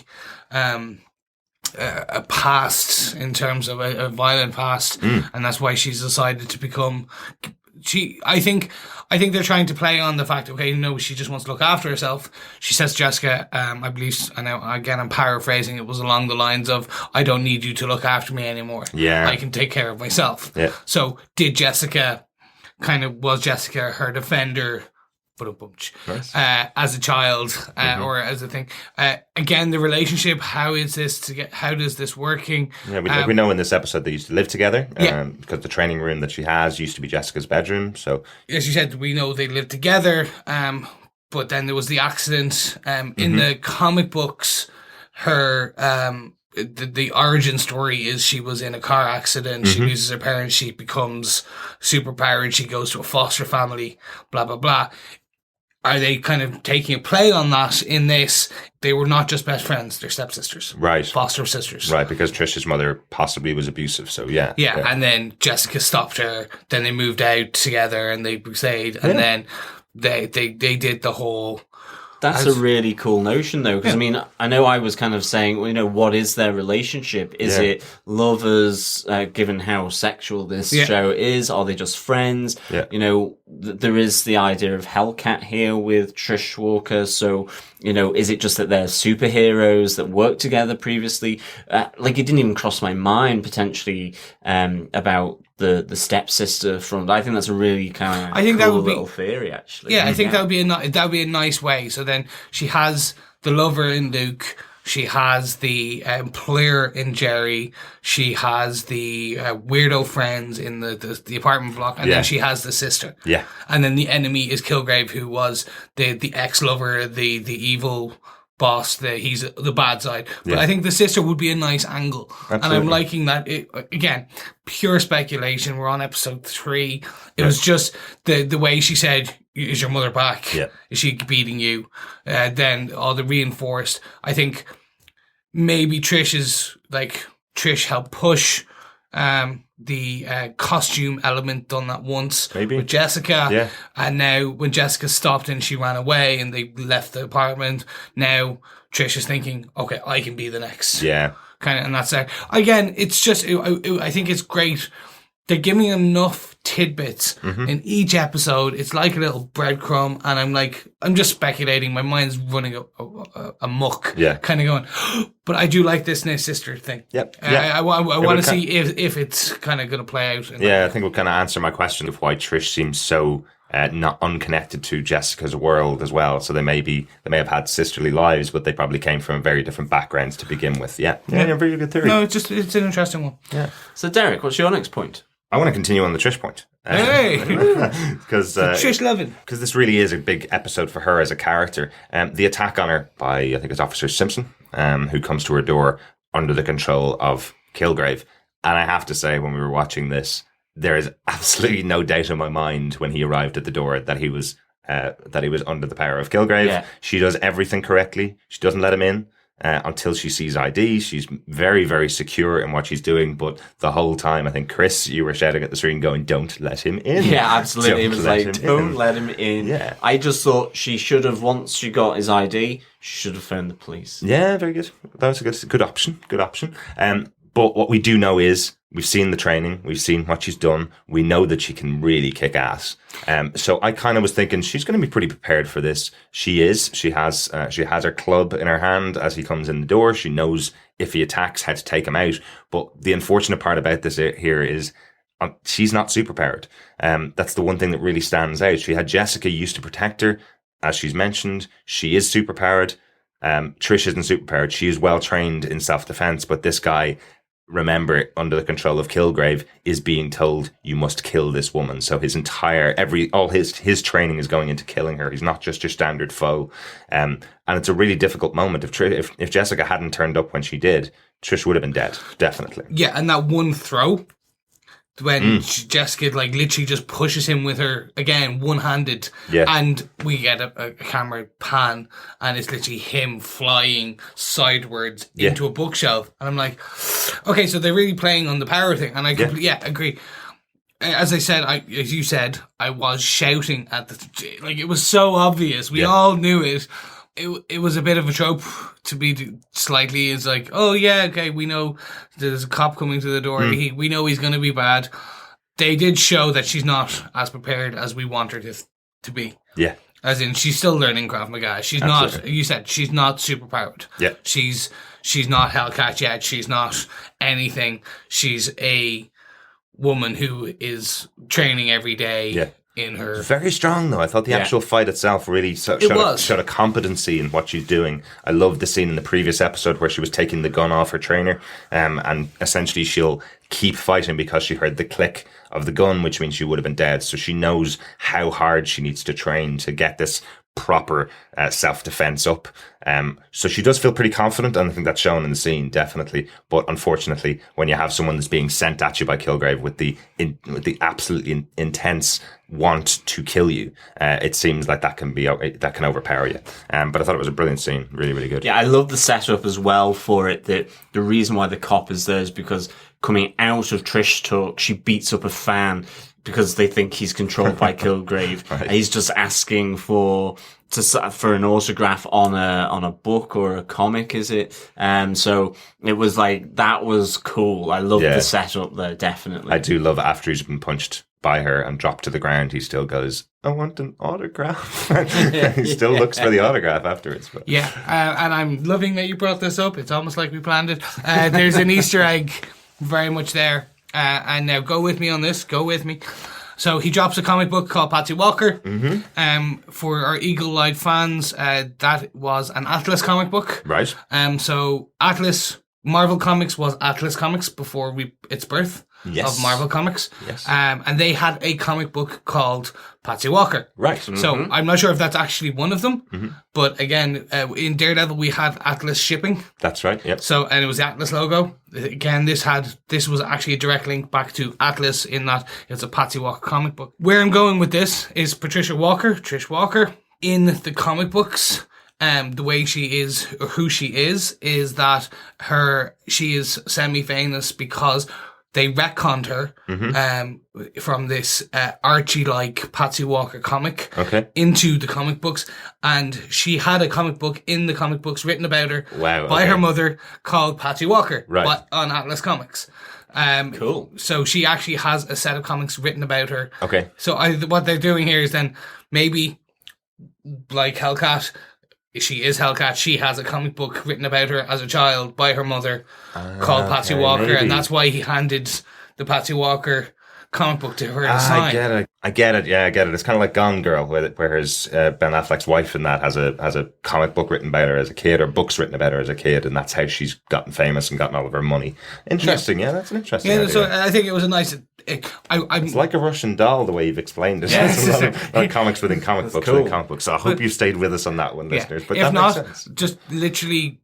past in terms of a violent past, and that's why she's decided to become. I think they're trying to play on the fact, okay, no, she just wants to look after herself. She says to Jessica, I believe, and now again I'm paraphrasing, it was along the lines of, "I don't need you to look after me anymore. Yeah, I can take care of myself." Yeah. So was Jessica her defender? Nice. As a child, or as a thing. Again, the relationship. How does this working? Yeah, we know in this episode they used to live together. Because the training room that she has used to be Jessica's bedroom. So, as you said, we know they lived together. But then there was the accident. In the comic books, her the origin story is she was in a car accident. She loses her parents. She becomes superpowered. She goes to a foster family. Blah blah blah. Are they kind of taking a play on that in this? They were not just best friends; they're stepsisters, right? Foster sisters, right? Because Trish's mother possibly was abusive, so yeah. And then Jessica stopped her. Then they moved out together, and they stayed, and then they did the whole. That's a really cool notion, though, because I mean, I know I was kind of saying, well, what is their relationship? Is it lovers, given how sexual this show is? Are they just friends? Yeah. There is the idea of Hellcat here with Trish Walker. So, is it just that they're superheroes that worked together previously? It didn't even cross my mind potentially about the stepsister front. I think that's a really kind of cool little theory, actually. Yeah, I think that would be a nice way. So then she has the lover in Luke. She has the employer in Jerry. She has the weirdo friends in the apartment block, and then she has the sister. Yeah, and then the enemy is Kilgrave, who was the ex-lover, the evil boss. He's the bad side. But I think the sister would be a nice angle. Absolutely. And I'm liking that. Again, pure speculation. We're on episode 3. It was just the way she said, "Is your mother back? Yeah. Is she beating you?" Then all the reinforced. I think maybe Trish helped push the costume element, done that once with Jessica, and now when Jessica stopped and she ran away and they left the apartment, now Trish is thinking, okay, I can be the next, kind of, and that's it. Again, it's just I think it's great. They're giving enough tidbits in each episode. It's like a little breadcrumb, and I'm just speculating. My mind's running a muck, kind of going. But I do like this sister thing. Yep. I want to see if it's kind of going to play out. I think we'll kind of answer my question of why Trish seems so not unconnected to Jessica's world as well. So they may have had sisterly lives, but they probably came from very different backgrounds to begin with. Yeah, very good theory. No, it's an interesting one. Yeah. So Derek, what's your next point? I want to continue on the Trish point. Hey! Because Trish loving. Because this really is a big episode for her as a character. The attack on her by, I think it's Officer Simpson, who comes to her door under the control of Kilgrave. And I have to say, when we were watching this, there is absolutely no doubt in my mind when he arrived at the door that he was under the power of Kilgrave. Yeah. She does everything correctly. She doesn't let him in. Until she sees ID. She's very, very secure in what she's doing, but the whole time, I think, Chris, you were shouting at the screen going, "Don't let him in." Yeah, absolutely. It was don't let him in. Yeah. I just thought she should have, once she got his ID, she should have phoned the police. Yeah, very good. That was a good option. Good option. But what we do know is we've seen the training, we've seen what she's done. We know that she can really kick ass. So I kind of was thinking she's going to be pretty prepared for this. She is. She has her club in her hand as he comes in the door. She knows if he attacks how to take him out. But the unfortunate part about this here is she's not superpowered. That's the one thing that really stands out. She had Jessica used to protect her. As she's mentioned, she is superpowered. Trish isn't superpowered. She is well trained in self-defense, but this guy, remember, under the control of Kilgrave, is being told, you must kill this woman. So his entire, all his training is going into killing her. He's not just your standard foe. And it's a really difficult moment. If Jessica hadn't turned up when she did, Trish would have been dead. Definitely. Yeah. And that one throw, when Jessica like literally just pushes him with her again one-handed, and we get a camera pan, and it's literally him flying sidewards into a bookshelf, and I'm like, okay, so they're really playing on the power thing, and I completely agree. As I said, as you said, I was shouting at like it was so obvious. We all knew it. It was a bit of a trope to be slightly. It's like, oh yeah, okay, we know there's a cop coming to the door. We know he's going to be bad. They did show that she's not as prepared as we want her to be. Yeah. As in, she's still learning Krav Maga. She's not, you said, she's not super powered. Yeah. She's not Hellcat yet. She's not anything. She's a woman who is training every day. Yeah. In her. Very strong, though. I thought the actual fight itself really showed a competency in what she's doing. I loved the scene in the previous episode where she was taking the gun off her trainer, and essentially she'll keep fighting because she heard the click of the gun, which means she would have been dead. So she knows how hard she needs to train to get this proper self-defense up. So she does feel pretty confident, and I think that's shown in the scene, definitely. But unfortunately, when you have someone that's being sent at you by Kilgrave with the absolutely intense want to kill you, it seems like that can overpower you. But I thought it was a brilliant scene, really, really good. Yeah, I love the setup as well for it. That the reason why the cop is there is because coming out of Trish talk, she beats up a fan because they think he's controlled by Kilgrave. Right. He's just asking for an autograph on a book or a comic, is it? So it was like, that was cool. I love the setup there, definitely. I do love after he's been punched by her and dropped to the ground, he still goes, I want an autograph. He still looks for the autograph afterwards. But. Yeah, and I'm loving that you brought this up. It's almost like we planned it. There's an Easter egg very much there. And now go with me on this. Go with me. So he drops a comic book called Patsy Walker. For our eagle-eyed fans, that was an Atlas comic book. Right. So Marvel Comics was Atlas Comics before its birth. Yes. Of Marvel Comics. Yes. And they had a comic book called Patsy Walker. Right. So I'm not sure if that's actually one of them, but again, in Daredevil we had Atlas shipping. That's right. Yep. So, and it was the Atlas logo. Again, this was actually a direct link back to Atlas in that it's a Patsy Walker comic book. Where I'm going with this is Trish Walker in the comic books. The way she is, or who she is that she is semi-famous because they retconned her from this Archie-like Patsy Walker comic into the comic books, and she had a comic book in the comic books written about her by her mother called Patsy Walker, but on Atlas Comics. Cool. So she actually has a set of comics written about her. Okay. So what they're doing here is then maybe like Hellcat. She is Hellcat. She has a comic book written about her as a child by her mother called Patsy Walker, maybe. And that's why he handed the Patsy Walker comic book to her to sign. I get it. Yeah, I get it. It's kind of like Gone Girl, where his Ben Affleck's wife in that has a comic book written about her as a kid, or books written about her as a kid, and that's how she's gotten famous and gotten all of her money. Interesting. Yeah, that's an interesting idea. So I think it was a nice. It's like a Russian doll, the way you've explained it. Yes. A lot of comics within comic books within comic books. So I hope you stayed with us on that one, listeners. But if that not, makes sense. just literally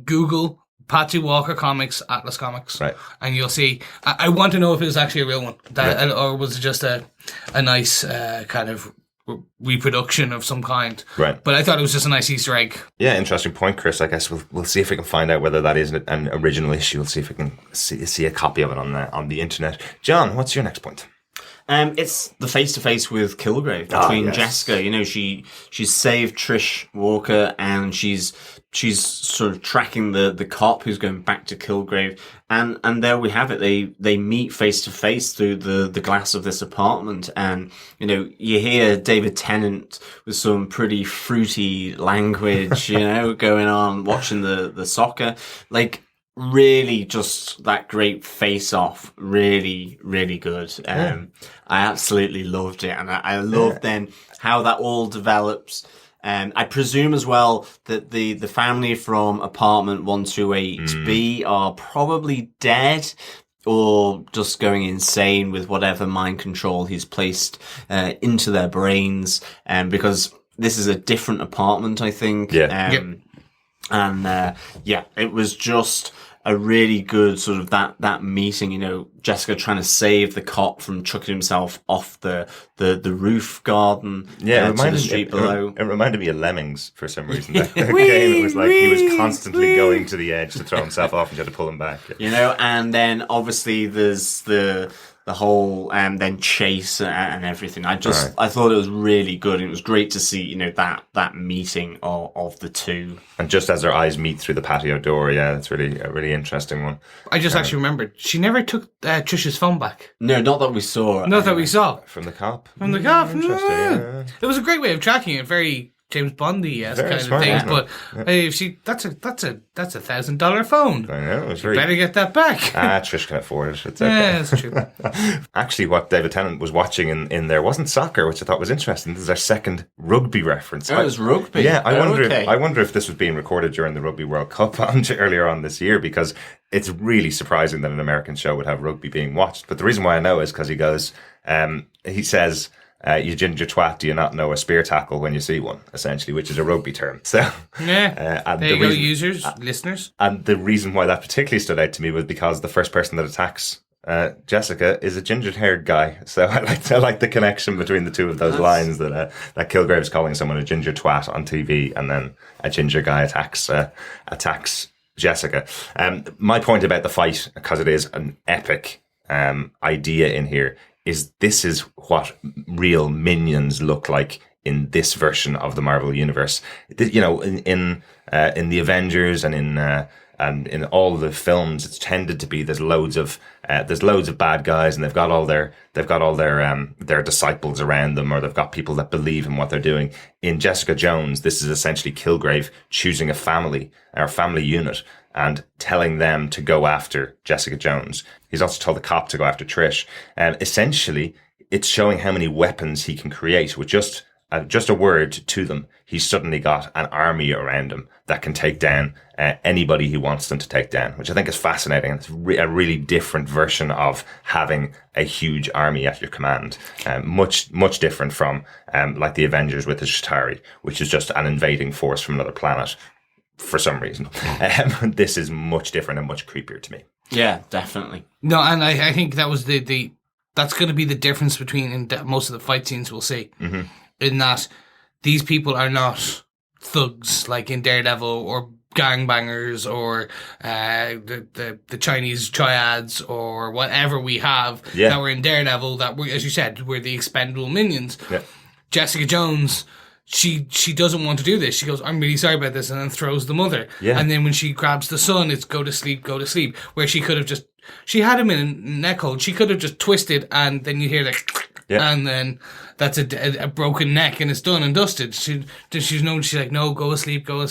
Google Patsy Walker Comics, Atlas Comics, right, and you'll see. I want to know if it was actually a real one, or was it just a nice kind of reproduction of some kind. Right. But I thought it was just a nice Easter egg. Yeah, interesting point, Chris. I guess we'll see if we can find out whether that is an original issue. We'll see if we can see a copy of it on the internet. John, what's your next point? It's the face-to-face with Kilgrave between Jessica. You know, she's saved Trish Walker, and she's sort of tracking the cop who's going back to Kilgrave, and there we have it. They meet face-to-face through the glass of this apartment, and you know, you hear David Tennant with some pretty fruity language, you know, going on, watching the soccer, like. Really, just that great face-off. Really, really good. I absolutely loved it, and I loved then how that all develops. I presume as well that the family from apartment 128B are probably dead, or just going insane with whatever mind control he's placed into their brains, because this is a different apartment, I think. Yeah. And it was just a really good sort of that meeting, Jessica trying to save the cop from chucking himself off the roof garden to the street below. It reminded me of Lemmings for some reason. That game, it was like he was constantly going to the edge to throw himself off and you had to pull him back. And then obviously there's the whole then chase and everything. I thought it was really good. It was great to see that meeting of the two, and just as their eyes meet through the patio door. That's really a really interesting one. I just actually remembered she never took Trish's phone back. No, not that we saw. Not that we saw from the cop. Interesting. Yeah. It was a great way of tracking it. Very James Bondy kind of thing, but if that's a $1,000 phone. I know, it's better get that back. Trish can afford it. It's okay. Yeah, that's true. Actually, what David Tennant was watching in there wasn't soccer, which I thought was interesting. This is our second rugby reference. Oh, it was rugby. Yeah, I wonder if this was being recorded during the Rugby World Cup earlier on this year, because it's really surprising that an American show would have rugby being watched. But the reason why I know is because he goes, he says, you ginger twat, do you not know a spear tackle when you see one, essentially, which is a rugby term. So and there you go, users, listeners. And the reason why that particularly stood out to me was because the first person that attacks Jessica is a ginger-haired guy. So I like the connection between the two of those lines, that Kilgrave's calling someone a ginger twat on TV, and then a ginger guy attacks Jessica. My point about the fight, because it is an epic idea in here, is this is what real minions look like in this version of the Marvel universe. In the Avengers and in all the films, it's tended to be there's loads of bad guys, and they've got all their disciples around them, or they've got people that believe in what they're doing. In Jessica Jones, this is essentially Kilgrave choosing a family unit and telling them to go after Jessica Jones. He's also told the cop to go after Trish. Essentially, it's showing how many weapons he can create with just a word to them. He's suddenly got an army around him that can take down anybody he wants them to take down, which I think is fascinating. It's a really different version of having a huge army at your command. Much different from like the Avengers with the Chitauri, which is just an invading force from another planet. For some reason, this is much different and much creepier to me. Yeah, definitely. No, and I think that was that's going to be the difference between most of the fight scenes we'll see. Mm-hmm. In that these people are not thugs like in Daredevil or gangbangers or the Chinese triads or whatever we have that were in Daredevil, that were, as you said, were the expendable minions. Yeah. Jessica Jones, she doesn't want to do this. She goes, I'm really sorry about this, and then throws the mother. Yeah. And then when she grabs the son, it's go to sleep. Where she could have she had him in a neck hold. She could have just twisted, and then you hear and then that's a broken neck, and it's done and dusted. She's like, no, go asleep. Yeah.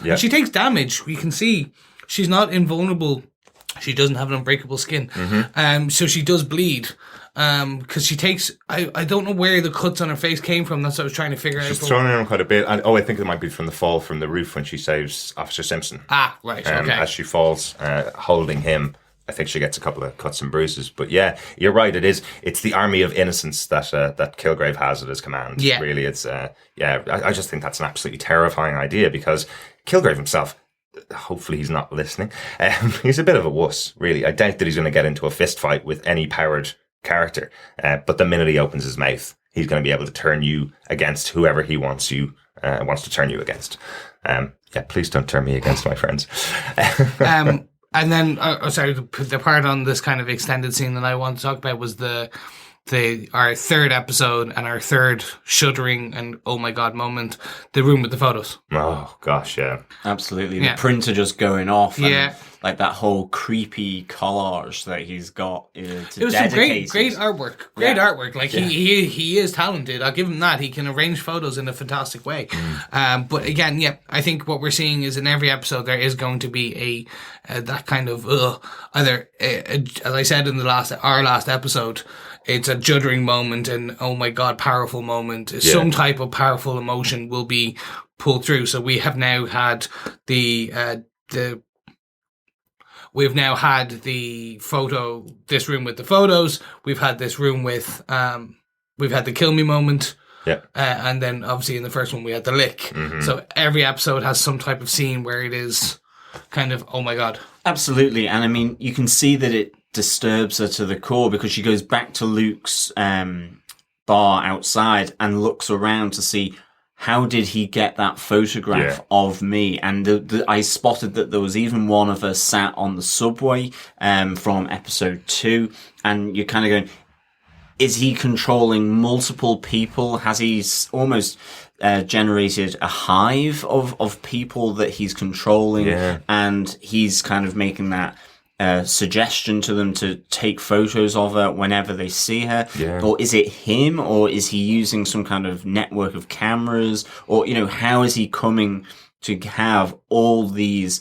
And she takes damage. We can see she's not invulnerable. She doesn't have an unbreakable skin. Mm-hmm. So she does bleed. Because she takes, I don't know where the cuts on her face came from. That's what I was trying to figure out. She's thrown around quite a bit. And, I think it might be from the fall from the roof when she saves Officer Simpson. Ah, right, okay. As she falls, holding him, I think she gets a couple of cuts and bruises. But yeah, you're right. It's the army of innocence that Kilgrave has at his command. Yeah. Really, it's, I just think that's an absolutely terrifying idea, because Kilgrave himself, hopefully he's not listening, he's a bit of a wuss, really. I doubt that he's going to get into a fist fight with any powered character, but the minute he opens his mouth, he's going to be able to turn you against whoever he wants to turn you against. Please don't turn me against my friends. And then, the part on this kind of extended scene that I want to talk about was our third episode and our third shuddering and oh my god moment, the room with the photos. Oh gosh, yeah, absolutely. The printer just going off. And like that whole creepy collage that he's got. It was some great artwork. Artwork. Like he is talented. I'll give him that. He can arrange photos in a fantastic way. But again, I think what we're seeing is in every episode there is going to be that kind of either as I said in our last episode, it's a juddering moment and oh my god, powerful moment. Some type of powerful emotion will be pulled through. So we have now had we've now had the photo, this room with the photos. We've had this room with, we've had the kill me moment. Yeah. And then obviously in the first one we had the lick. Mm-hmm. So every episode has some type of scene where it is kind of, oh my god. Absolutely. And I mean, you can see that it disturbs her to the core because she goes back to Luke's bar outside and looks around to see how did he get that photograph of me. And I spotted that there was even one of us sat on the subway from episode 2. And you're kind of going, is he controlling multiple people? Has he almost generated a hive of people that he's controlling, and he's kind of making that suggestion to them to take photos of her whenever they see her? Or is it him, or is he using some kind of network of cameras, or how is he coming to have all these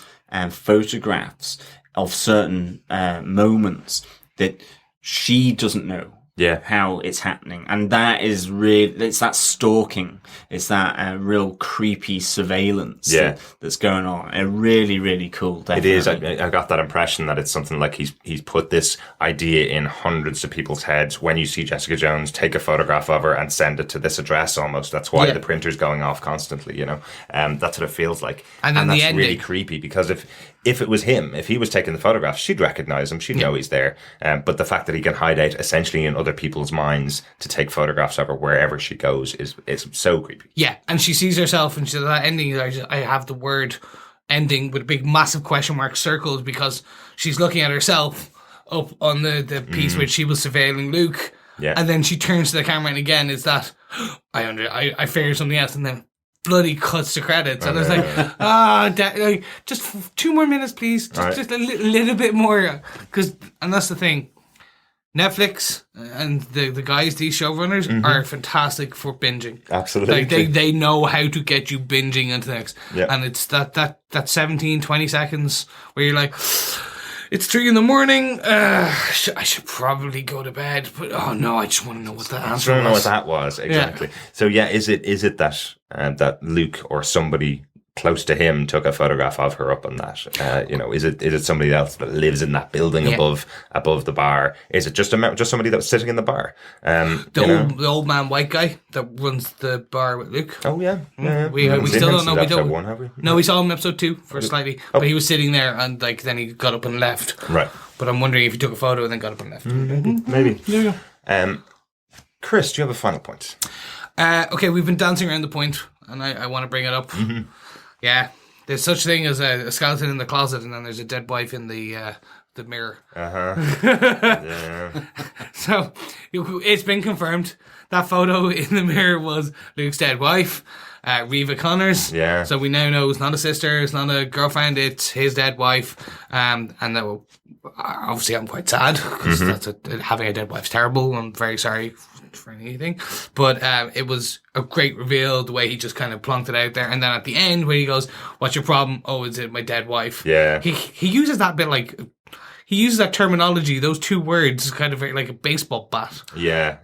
photographs of certain moments that she doesn't know how it's happening? And that is it's that stalking. It's that real creepy surveillance that's going on. Really, really cool. Definitely. It is. I got that impression that it's something like he's put this idea in hundreds of people's heads. When you see Jessica Jones, take a photograph of her and send it to this address almost. That's why the printer's going off constantly, That's what it feels like. And then that's the really creepy, because if it was him, if he was taking the photograph, she'd recognize him. She'd know he's there. But the fact that he can hide out essentially in other people's minds to take photographs of her wherever she goes is so creepy. Yeah, and she sees herself, and that ending, I have the word ending with a big massive question mark circled, because she's looking at herself up on the piece where she was surveilling Luke. Yeah. And then she turns to the camera, and again is that I figured something else, and then bloody cuts to credits, and it's like, just 2 more minutes, please, just a little bit more, and that's the thing. Netflix and the guys, these showrunners, are fantastic for binging. Absolutely. Like they know how to get you binging into the next. Yeah. And it's that 17, 20 seconds where you're like, it's 3 a.m. I should probably go to bed, but oh no, I just want to know what the answer was. I just want to know what that was, exactly. Yeah. So is it that Luke or somebody close to him took a photograph of her up on that? Is it somebody else that lives in that building above the bar? Is it just somebody that was sitting in the bar? The old man, white guy that runs the bar with Luke. Oh yeah. We still don't know. We don't. One, have we? No, we saw him in episode 2 for slightly, but he was sitting there, and then he got up and left. Right. But I'm wondering if he took a photo and then got up and left. Maybe. There you go. Chris, do you have a final point? Okay, we've been dancing around the point, and I want to bring it up. Yeah, there's such thing as a skeleton in the closet, and then there's a dead wife in the mirror. So it's been confirmed that photo in the mirror was Luke's dead wife, Reva Connors. Yeah. So we now know it's not a sister, it's not a girlfriend, it's his dead wife. And that obviously I'm quite sad, because having a dead wife's terrible. I'm very sorry for anything, but it was a great reveal, the way he just kind of plonked it out there. And then at the end where he goes, what's your problem? Oh, is it my dead wife? Yeah. He uses that bit, like he uses that terminology, those 2 words, kind of like a baseball bat. Yeah.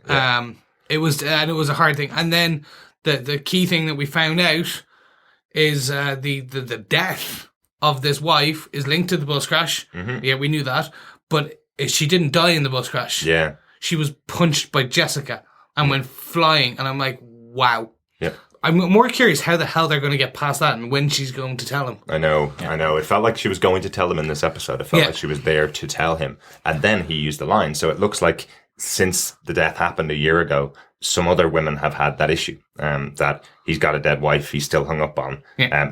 It was a hard thing. And then the key thing that we found out is the death of this wife is linked to the bus crash. Yeah, we knew that, but she didn't die in the bus crash. Yeah. She was punched by Jessica and went flying, and I'm like, wow. Yeah. I'm more curious how the hell they're going to get past that and when she's going to tell him. I know. It felt like she was going to tell him in this episode. It felt like she was there to tell him. And then he used the line. So it looks like since the death happened a year ago, some other women have had that issue, that he's got a dead wife he's still hung up on,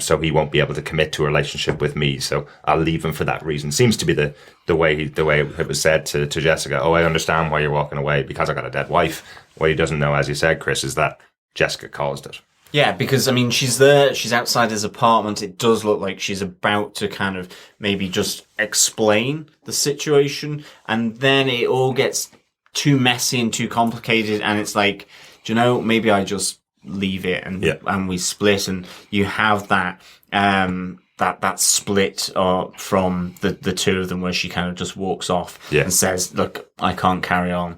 so he won't be able to commit to a relationship with me, so I'll leave him for that reason. Seems to be the way it was said to Jessica. Oh, I understand why you're walking away, because I got a dead wife. What he doesn't know, as you said, Chris, is that Jessica caused it. Yeah, because, I mean, she's there, she's outside his apartment. It does look like she's about to kind of maybe just explain the situation, and then it all gets too messy and too complicated, and it's like, do you know, maybe I just leave it and we split, and you have that that split from the 2 of them, where she kind of just walks off and says, look, I can't carry on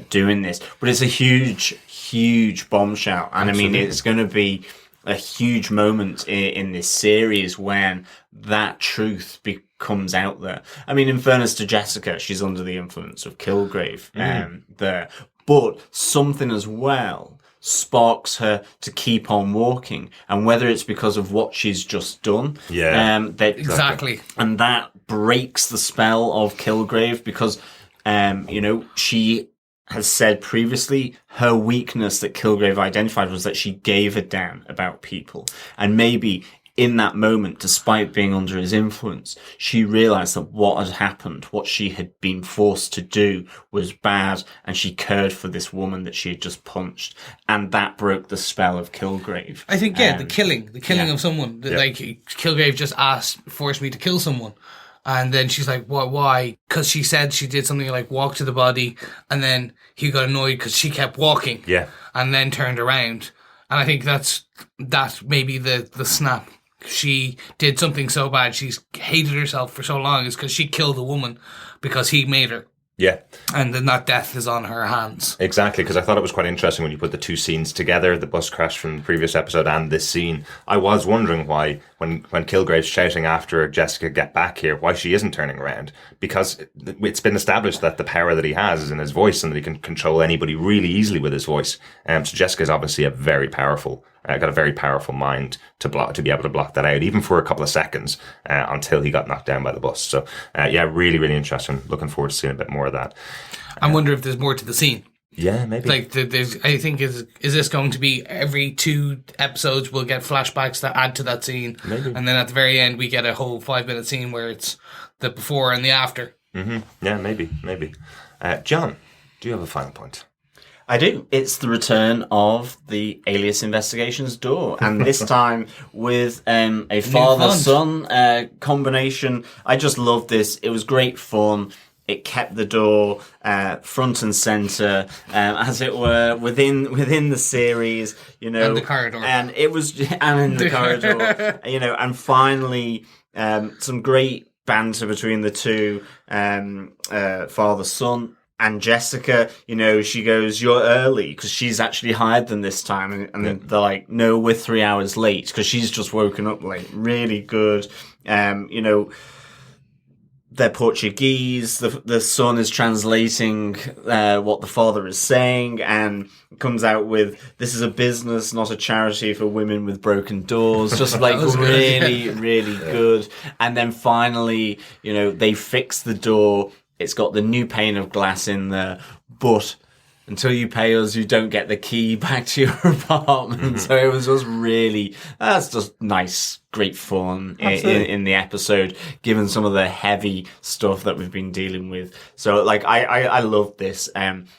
doing this. But it's a huge bombshell, and absolutely. I mean, it's going to be a huge moment in this series when that truth comes out there. I mean, in fairness to Jessica, she's under the influence of Kilgrave there, but something as well sparks her to keep on walking, and whether it's because of what she's just done. Exactly. And that breaks the spell of Kilgrave because, she has said previously her weakness that Kilgrave identified was that she gave a damn about people. And maybe in that moment, despite being under his influence, she realized that what had happened, what she had been forced to do was bad, and she cared for this woman that she had just punched. And that broke the spell of Kilgrave. I think, the killing of someone. Like, Kilgrave just forced me to kill someone. And then she's like, "What? Why?" Because she said she did something like walk to the body, and then he got annoyed because she kept walking. Yeah. And then turned around. And I think that's maybe the snap. She did something so bad, she's hated herself for so long, is because she killed a woman because he made her. Yeah. And then that death is on her hands. Exactly, because I thought it was quite interesting when you put the two scenes together, the bus crash from the previous episode and this scene. I was wondering why, when Kilgrave's shouting after Jessica, "Get back here," why she isn't turning around. Because it's been established that the power that he has is in his voice and that he can control anybody really easily with his voice. So Jessica's obviously got a very powerful mind to be able to block that out, even for a couple of seconds, until he got knocked down by the bus. So, really, really interesting. Looking forward to seeing a bit more of that. I wonder if there's more to the scene. Yeah, maybe. Like, I think, is this going to be every 2 episodes we'll get flashbacks that add to that scene? Maybe. And then at the very end we get a whole 5-minute scene where it's the before and the after. Mm-hmm. Yeah, maybe. John, do you have a final point? I do. It's the return of the Alias Investigations door, and this time with a father-son combination. I just loved this. It was great fun. It kept the door front and center, as it were, within the series, and the corridor, and it was, and in the corridor, and finally, some great banter between the two, father-son. And Jessica, she goes, "You're early," because she's actually hired them this time. And then they're like, "No, we're 3 hours late," because she's just woken up late. Really good. They're Portuguese. The son is translating what the father is saying, and comes out with, "This is a business, not a charity for women with broken doors." Just like really, really good. And then finally, they fix the door. It's got the new pane of glass in there, but until you pay us, you don't get the key back to your apartment. Mm-hmm. So it was just that's just nice, great fun in the episode, given some of the heavy stuff that we've been dealing with. So I love this. And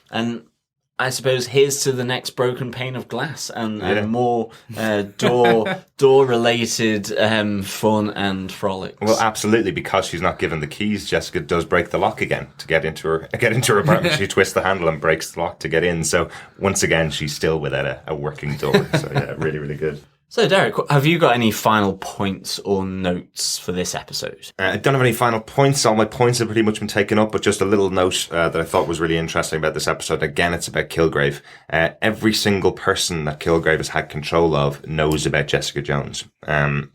I suppose here's to the next broken pane of glass and more door related fun and frolics. Well, absolutely, because she's not given the keys, Jessica does break the lock again to get into her apartment. She twists the handle and breaks the lock to get in. So once again, she's still without a working door. So really, really good. So, Derek, have you got any final points or notes for this episode? I don't have any final points. All my points have pretty much been taken up, but just a little note that I thought was really interesting about this episode. Again, it's about Kilgrave. Every single person that Kilgrave has had control of knows about Jessica Jones,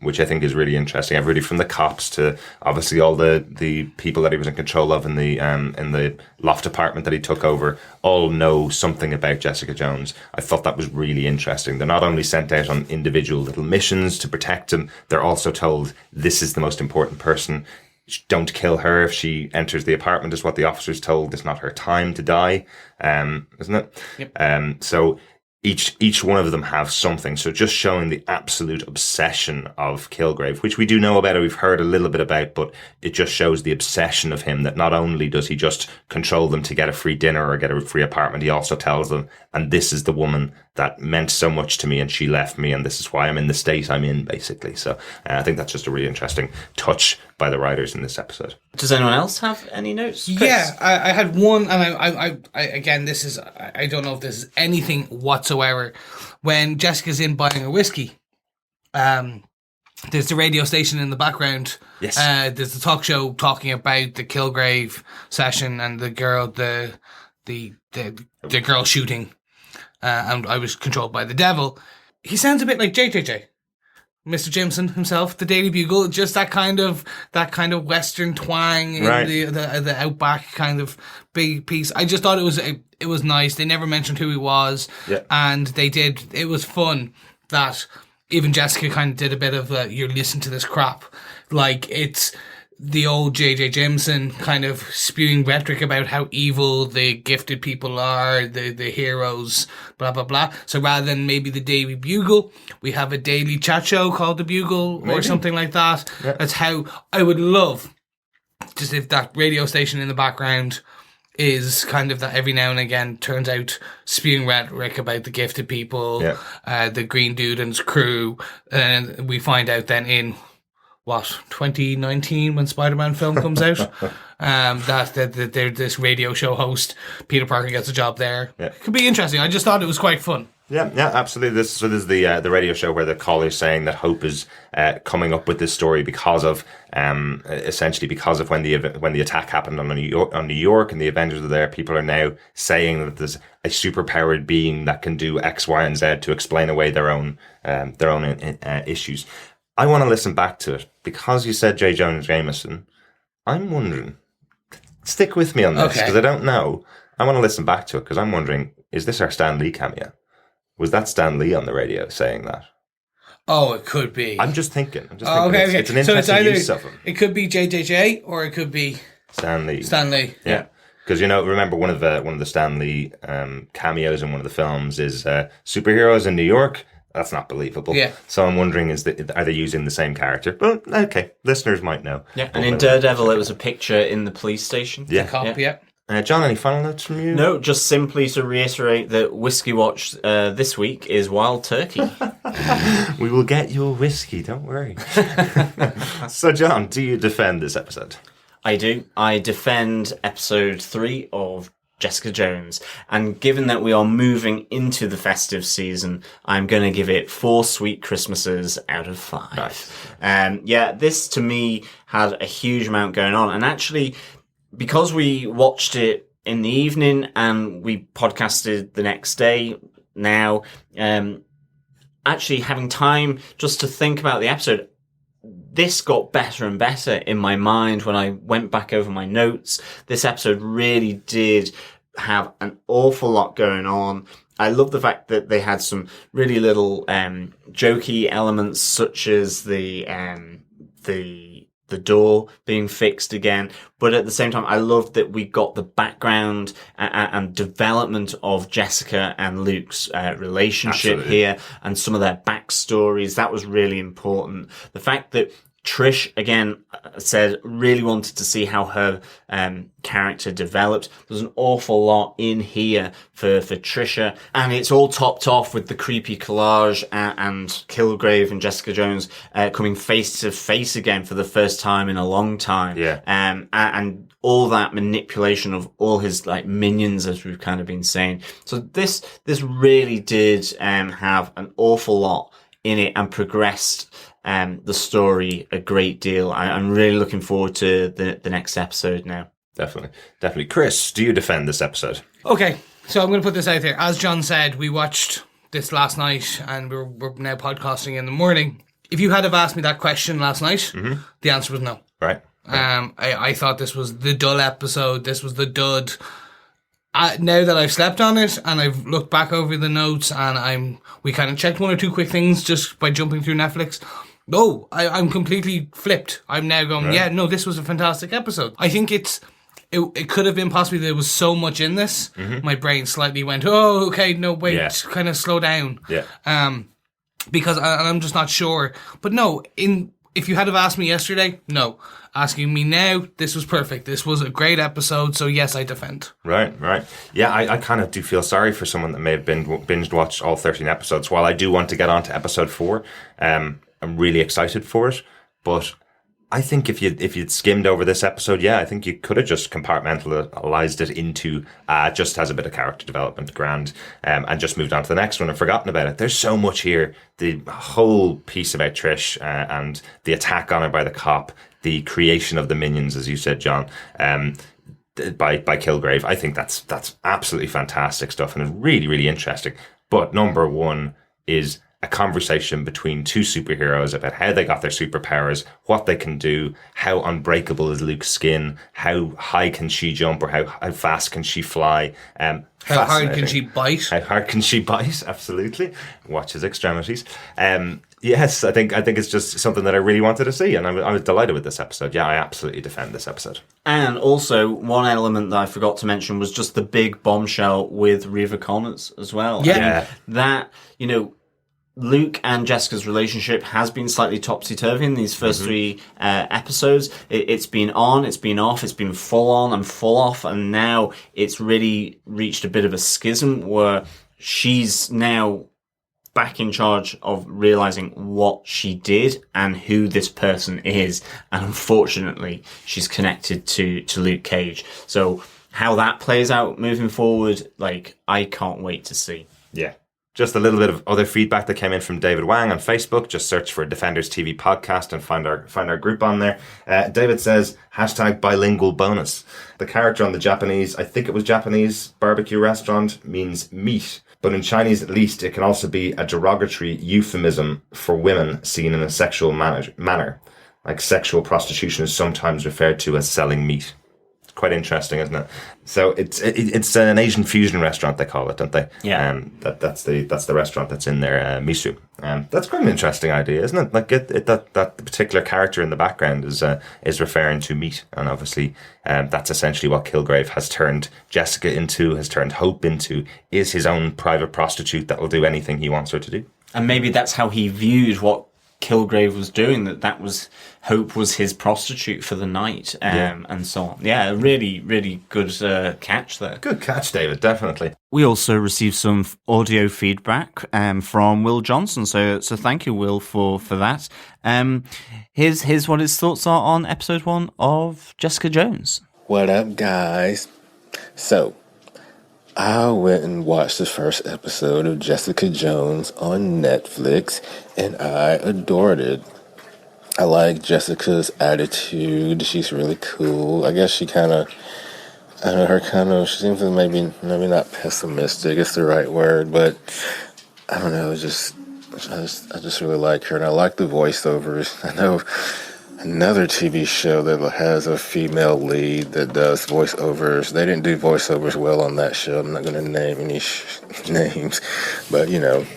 which I think is really interesting. Everybody from the cops to obviously all the people that he was in control of in the loft apartment that he took over all know something about Jessica Jones. I thought that was really interesting. They're not only sent out on individual little missions to protect him, they're also told this is the most important person. Don't kill her if she enters the apartment, is what the officer's told. It's not her time to die, isn't it? Yep. So each one of them have something. So just showing the absolute obsession of Kilgrave, which we do know about, or we've heard a little bit about, but it just shows the obsession of him, that not only does he just control them to get a free dinner or get a free apartment, he also tells them, and this is the woman that meant so much to me and she left me and this is why I'm in the state I'm in, basically. So I think that's just a really interesting touch by the writers in this episode. Does anyone else have any notes, Chris? Yeah, I had one, and I again, this is, I don't know if this is anything whatsoever. When Jessica's in buying her whiskey, there's the radio station in the background. Yes. There's the talk show talking about the Kilgrave session and the girl, the girl shooting. And I was controlled by the devil. He sounds a bit like JJJ, Mr. Jameson himself, the Daily Bugle, just that kind of Western twang in the outback kind of big piece. I just thought it it was nice. They never mentioned who he was. Yeah. And it was fun that even Jessica kind of did a bit of you're listening to this crap. Like, it's the old J.J. Jameson kind of spewing rhetoric about how evil the gifted people are, the heroes, blah, blah, blah. So rather than maybe the Daily Bugle, we have a daily chat show called The Bugle or something like that. Yeah. That's how I would love just if that radio station in the background is kind of that every now and again turns out spewing rhetoric about the gifted people, the Green Dude and his crew. And we find out then in 2019 when Spider-Man film comes out, that they're this radio show host, Peter Parker gets a job there. Yeah. It could be interesting. I just thought it was quite fun. Yeah, absolutely. This is the radio show where the caller's saying that Hope is coming up with this story because of essentially because of when the attack happened on New York and the Avengers are there. People are now saying that there's a superpowered being that can do X, Y, and Z to explain away their own issues. I want to listen back to it because you said J. Jonah Jameson. I'm wondering. Stick with me on this because I don't know. I want to listen back to it because I'm wondering: is this our Stan Lee cameo? Was that Stan Lee on the radio saying that? Oh, it could be. I'm just thinking. It's an interesting use of him. It could be JJJ or it could be Stan Lee. Stan Lee. Yeah. Because remember one of the Stan Lee cameos in one of the films is superheroes in New York. That's not believable. Yeah. So I'm wondering, are they using the same character? Well, okay, listeners might know. Yeah. And in Daredevil, it was a picture in the police station. Yeah. The cop, yeah. John, any final notes from you? No, just simply to reiterate that Whiskey Watch this week is Wild Turkey. We will get your whiskey, don't worry. So, John, do you defend this episode? I do. I defend episode 3 of Jessica Jones. And given that we are moving into the festive season, I'm going to give it 4 sweet Christmases out of 5. Nice. This to me had a huge amount going on. And actually, because we watched it in the evening and we podcasted the next day now, actually having time just to think about the episode, this got better and better in my mind when I went back over my notes. This episode really did have an awful lot going on. I love the fact that they had some really little jokey elements, such as the door being fixed again. But at the same time, I loved that we got the background and development of Jessica and Luke's relationship here and some of their backstories. That was really important. The fact that Trish, again, said really wanted to see how her character developed. There's an awful lot in here for Trisha, and it's all topped off with the creepy collage and Kilgrave and Jessica Jones coming face to face again for the first time in a long time. Yeah. And all that manipulation of all his like minions, as we've kind of been saying. So this really did have an awful lot in it and progressed the story a great deal. I'm really looking forward to the next episode now. Definitely. Chris, do you defend this episode? Okay, so I'm going to put this out there. As John said, we watched this last night and we're now podcasting in the morning. If you had have asked me that question last night, the answer was no. Right. I thought this was the dull episode. This was the dud. Now that I've slept on it and I've looked back over the notes and we kind of checked one or two quick things just by jumping through Netflix. No, I'm completely flipped. I'm now going, this was a fantastic episode. I think it could have been possibly there was so much in this. My brain slightly went, oh, okay, no, wait, kind of slow down. Yeah. Because I'm just not sure. But no, if you had have asked me yesterday, no. Asking me now, this was perfect. This was a great episode, so yes, I defend. Right. Yeah, I kind of do feel sorry for someone that may have binge watched all 13 episodes. While I do want to get on to episode 4, I'm really excited for it. But I think if you'd skimmed over this episode, I think you could have just compartmentalized it into just has a bit of character development, grand, and just moved on to the next one and forgotten about it. There's so much here. The whole piece about Trish and the attack on her by the cop, the creation of the minions, as you said, John, by Kilgrave. I think that's absolutely fantastic stuff and it's really, really interesting. But number one is a conversation between two superheroes about how they got their superpowers, what they can do, how unbreakable is Luke's skin, how high can she jump, or how fast can she fly. How hard can she bite? How hard can she bite? Absolutely. Watch his extremities. Yes, I think it's just something that I really wanted to see, and I was delighted with this episode. Yeah, I absolutely defend this episode. And also, one element that I forgot to mention was just the big bombshell with Reva Connors as well. Yeah. That, Luke and Jessica's relationship has been slightly topsy-turvy in these first three episodes. It's been on, it's been off, it's been full on and full off, and now it's really reached a bit of a schism where she's now back in charge of realizing what she did and who this person is. And unfortunately, she's connected to Luke Cage. So how that plays out moving forward, I can't wait to see. Yeah. Just a little bit of other feedback that came in from David Wang on Facebook. Just search for Defenders TV podcast and find our group on there. David says, #bilingual bonus. The character on the Japanese, I think it was Japanese barbecue restaurant, means meat. But in Chinese, at least, it can also be a derogatory euphemism for women seen in a sexual manner. Like sexual prostitution is sometimes referred to as selling meat. It's quite interesting, isn't it? So it's an Asian fusion restaurant, they call it, don't they? Yeah. That's the restaurant that's in there, Misu. That's quite an interesting idea, isn't it? Like that particular character in the background is referring to meat, and obviously that's essentially what Kilgrave has turned Jessica into, has turned Hope into, is his own private prostitute that will do anything he wants her to do. And maybe that's how he viewed what Kilgrave was doing, that was Hope was his prostitute for the night, and so on. Yeah, really, really good catch there. Good catch, David, definitely. We also received some audio feedback from Will Johnson, so thank you, Will, for that. Here's what his thoughts are on episode 1 of Jessica Jones. What up, guys? So, I went and watched the first episode of Jessica Jones on Netflix, and I adored it. I like Jessica's attitude. She's really cool. I guess she kind of, she seems to maybe not pessimistic, it's the right word, but I don't know, I just really like her, and I like the voiceovers. I know another TV show that has a female lead that does voiceovers. They didn't do voiceovers well on that show. I'm not going to name any names, but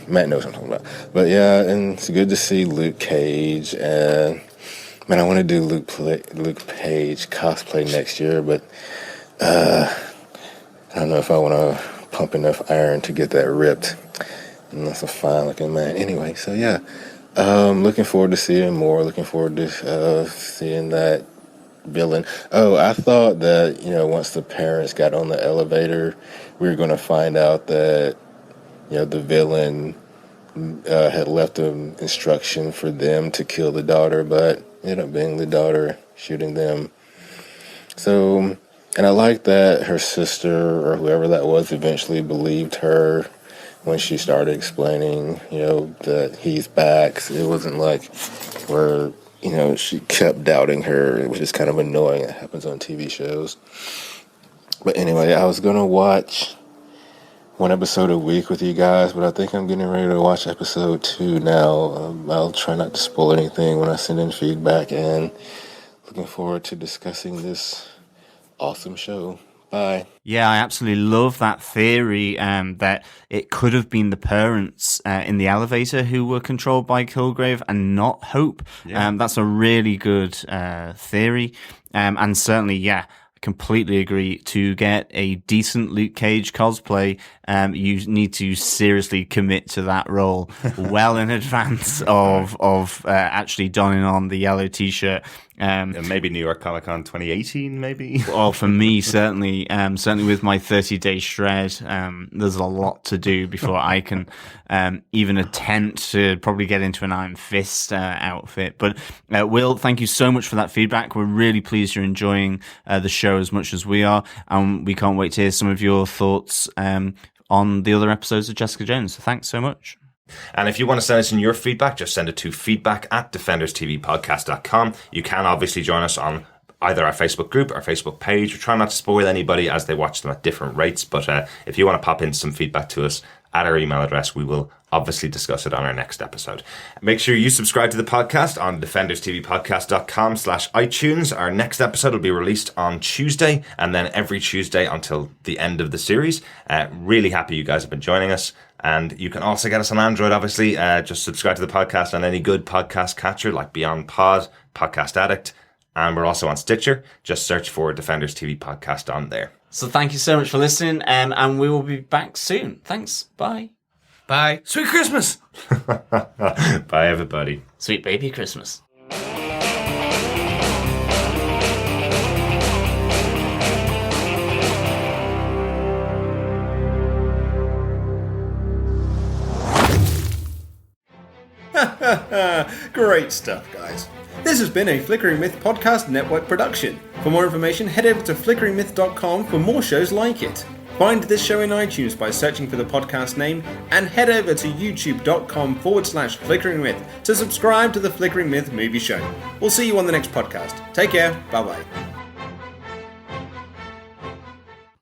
Matt knows what I'm talking about. But yeah, and it's good to see Luke Cage. And man, I want to do Luke Cage cosplay next year, but I don't know if I want to pump enough iron to get that ripped. And that's a fine looking man. Anyway, so yeah. Looking forward to seeing more. Looking forward to seeing that villain. Oh, I thought that, once the parents got on the elevator, we were going to find out that, the villain had left an instruction for them to kill the daughter, but it ended up being the daughter shooting them. So, and I like that her sister or whoever that was eventually believed her when she started explaining, that he's back. So it wasn't like where, she kept doubting her, which is kind of annoying. It happens on TV shows. But anyway, I was going to watch one episode a week with you guys, but I think I'm getting ready to watch episode 2 now. I'll try not to spoil anything when I send in feedback, and looking forward to discussing this awesome show. Bye. Yeah, I absolutely love that theory that it could have been the parents in the elevator who were controlled by Kilgrave and not Hope. Yeah. That's a really good theory. And certainly, yeah, I completely agree. To get a decent Luke Cage cosplay, you need to seriously commit to that role well in advance of actually donning on the yellow t-shirt. Maybe New York Comic Con 2018, maybe. Well, for me, certainly with my 30-day shred, there's a lot to do before I can even attempt to probably get into an Iron Fist outfit. But Will, thank you so much for that feedback. We're really pleased you're enjoying the show as much as we are, and we can't wait to hear some of your thoughts on the other episodes of Jessica Jones. So thanks so much. And if you want to send us in your feedback, just send it to feedback@defenderstvpodcast.com. You can obviously join us on either our Facebook group or Facebook page. We try not to spoil anybody as they watch them at different rates, but if you want to pop in some feedback to us at our email address, we will obviously discuss it on our next episode. Make sure you subscribe to the podcast on defenderstvpodcast.com/iTunes. Our next episode will be released on Tuesday, and then every Tuesday until the end of the series. Really happy you guys have been joining us. And you can also get us on Android, obviously. Just subscribe to the podcast on any good podcast catcher like Beyond Pod, Podcast Addict. And we're also on Stitcher. Just search for Defenders TV Podcast on there. So thank you so much for listening, and we will be back soon. Thanks. Bye. Bye. Sweet Christmas. Bye, everybody. Sweet baby Christmas. Great stuff, guys. This has been a Flickering Myth Podcast Network production. For more information, head over to flickeringmyth.com for more shows like it. Find this show in iTunes by searching for the podcast name, and head over to youtube.com/Flickering Myth to subscribe to the Flickering Myth movie show. We'll see you on the next podcast. Take care. Bye bye.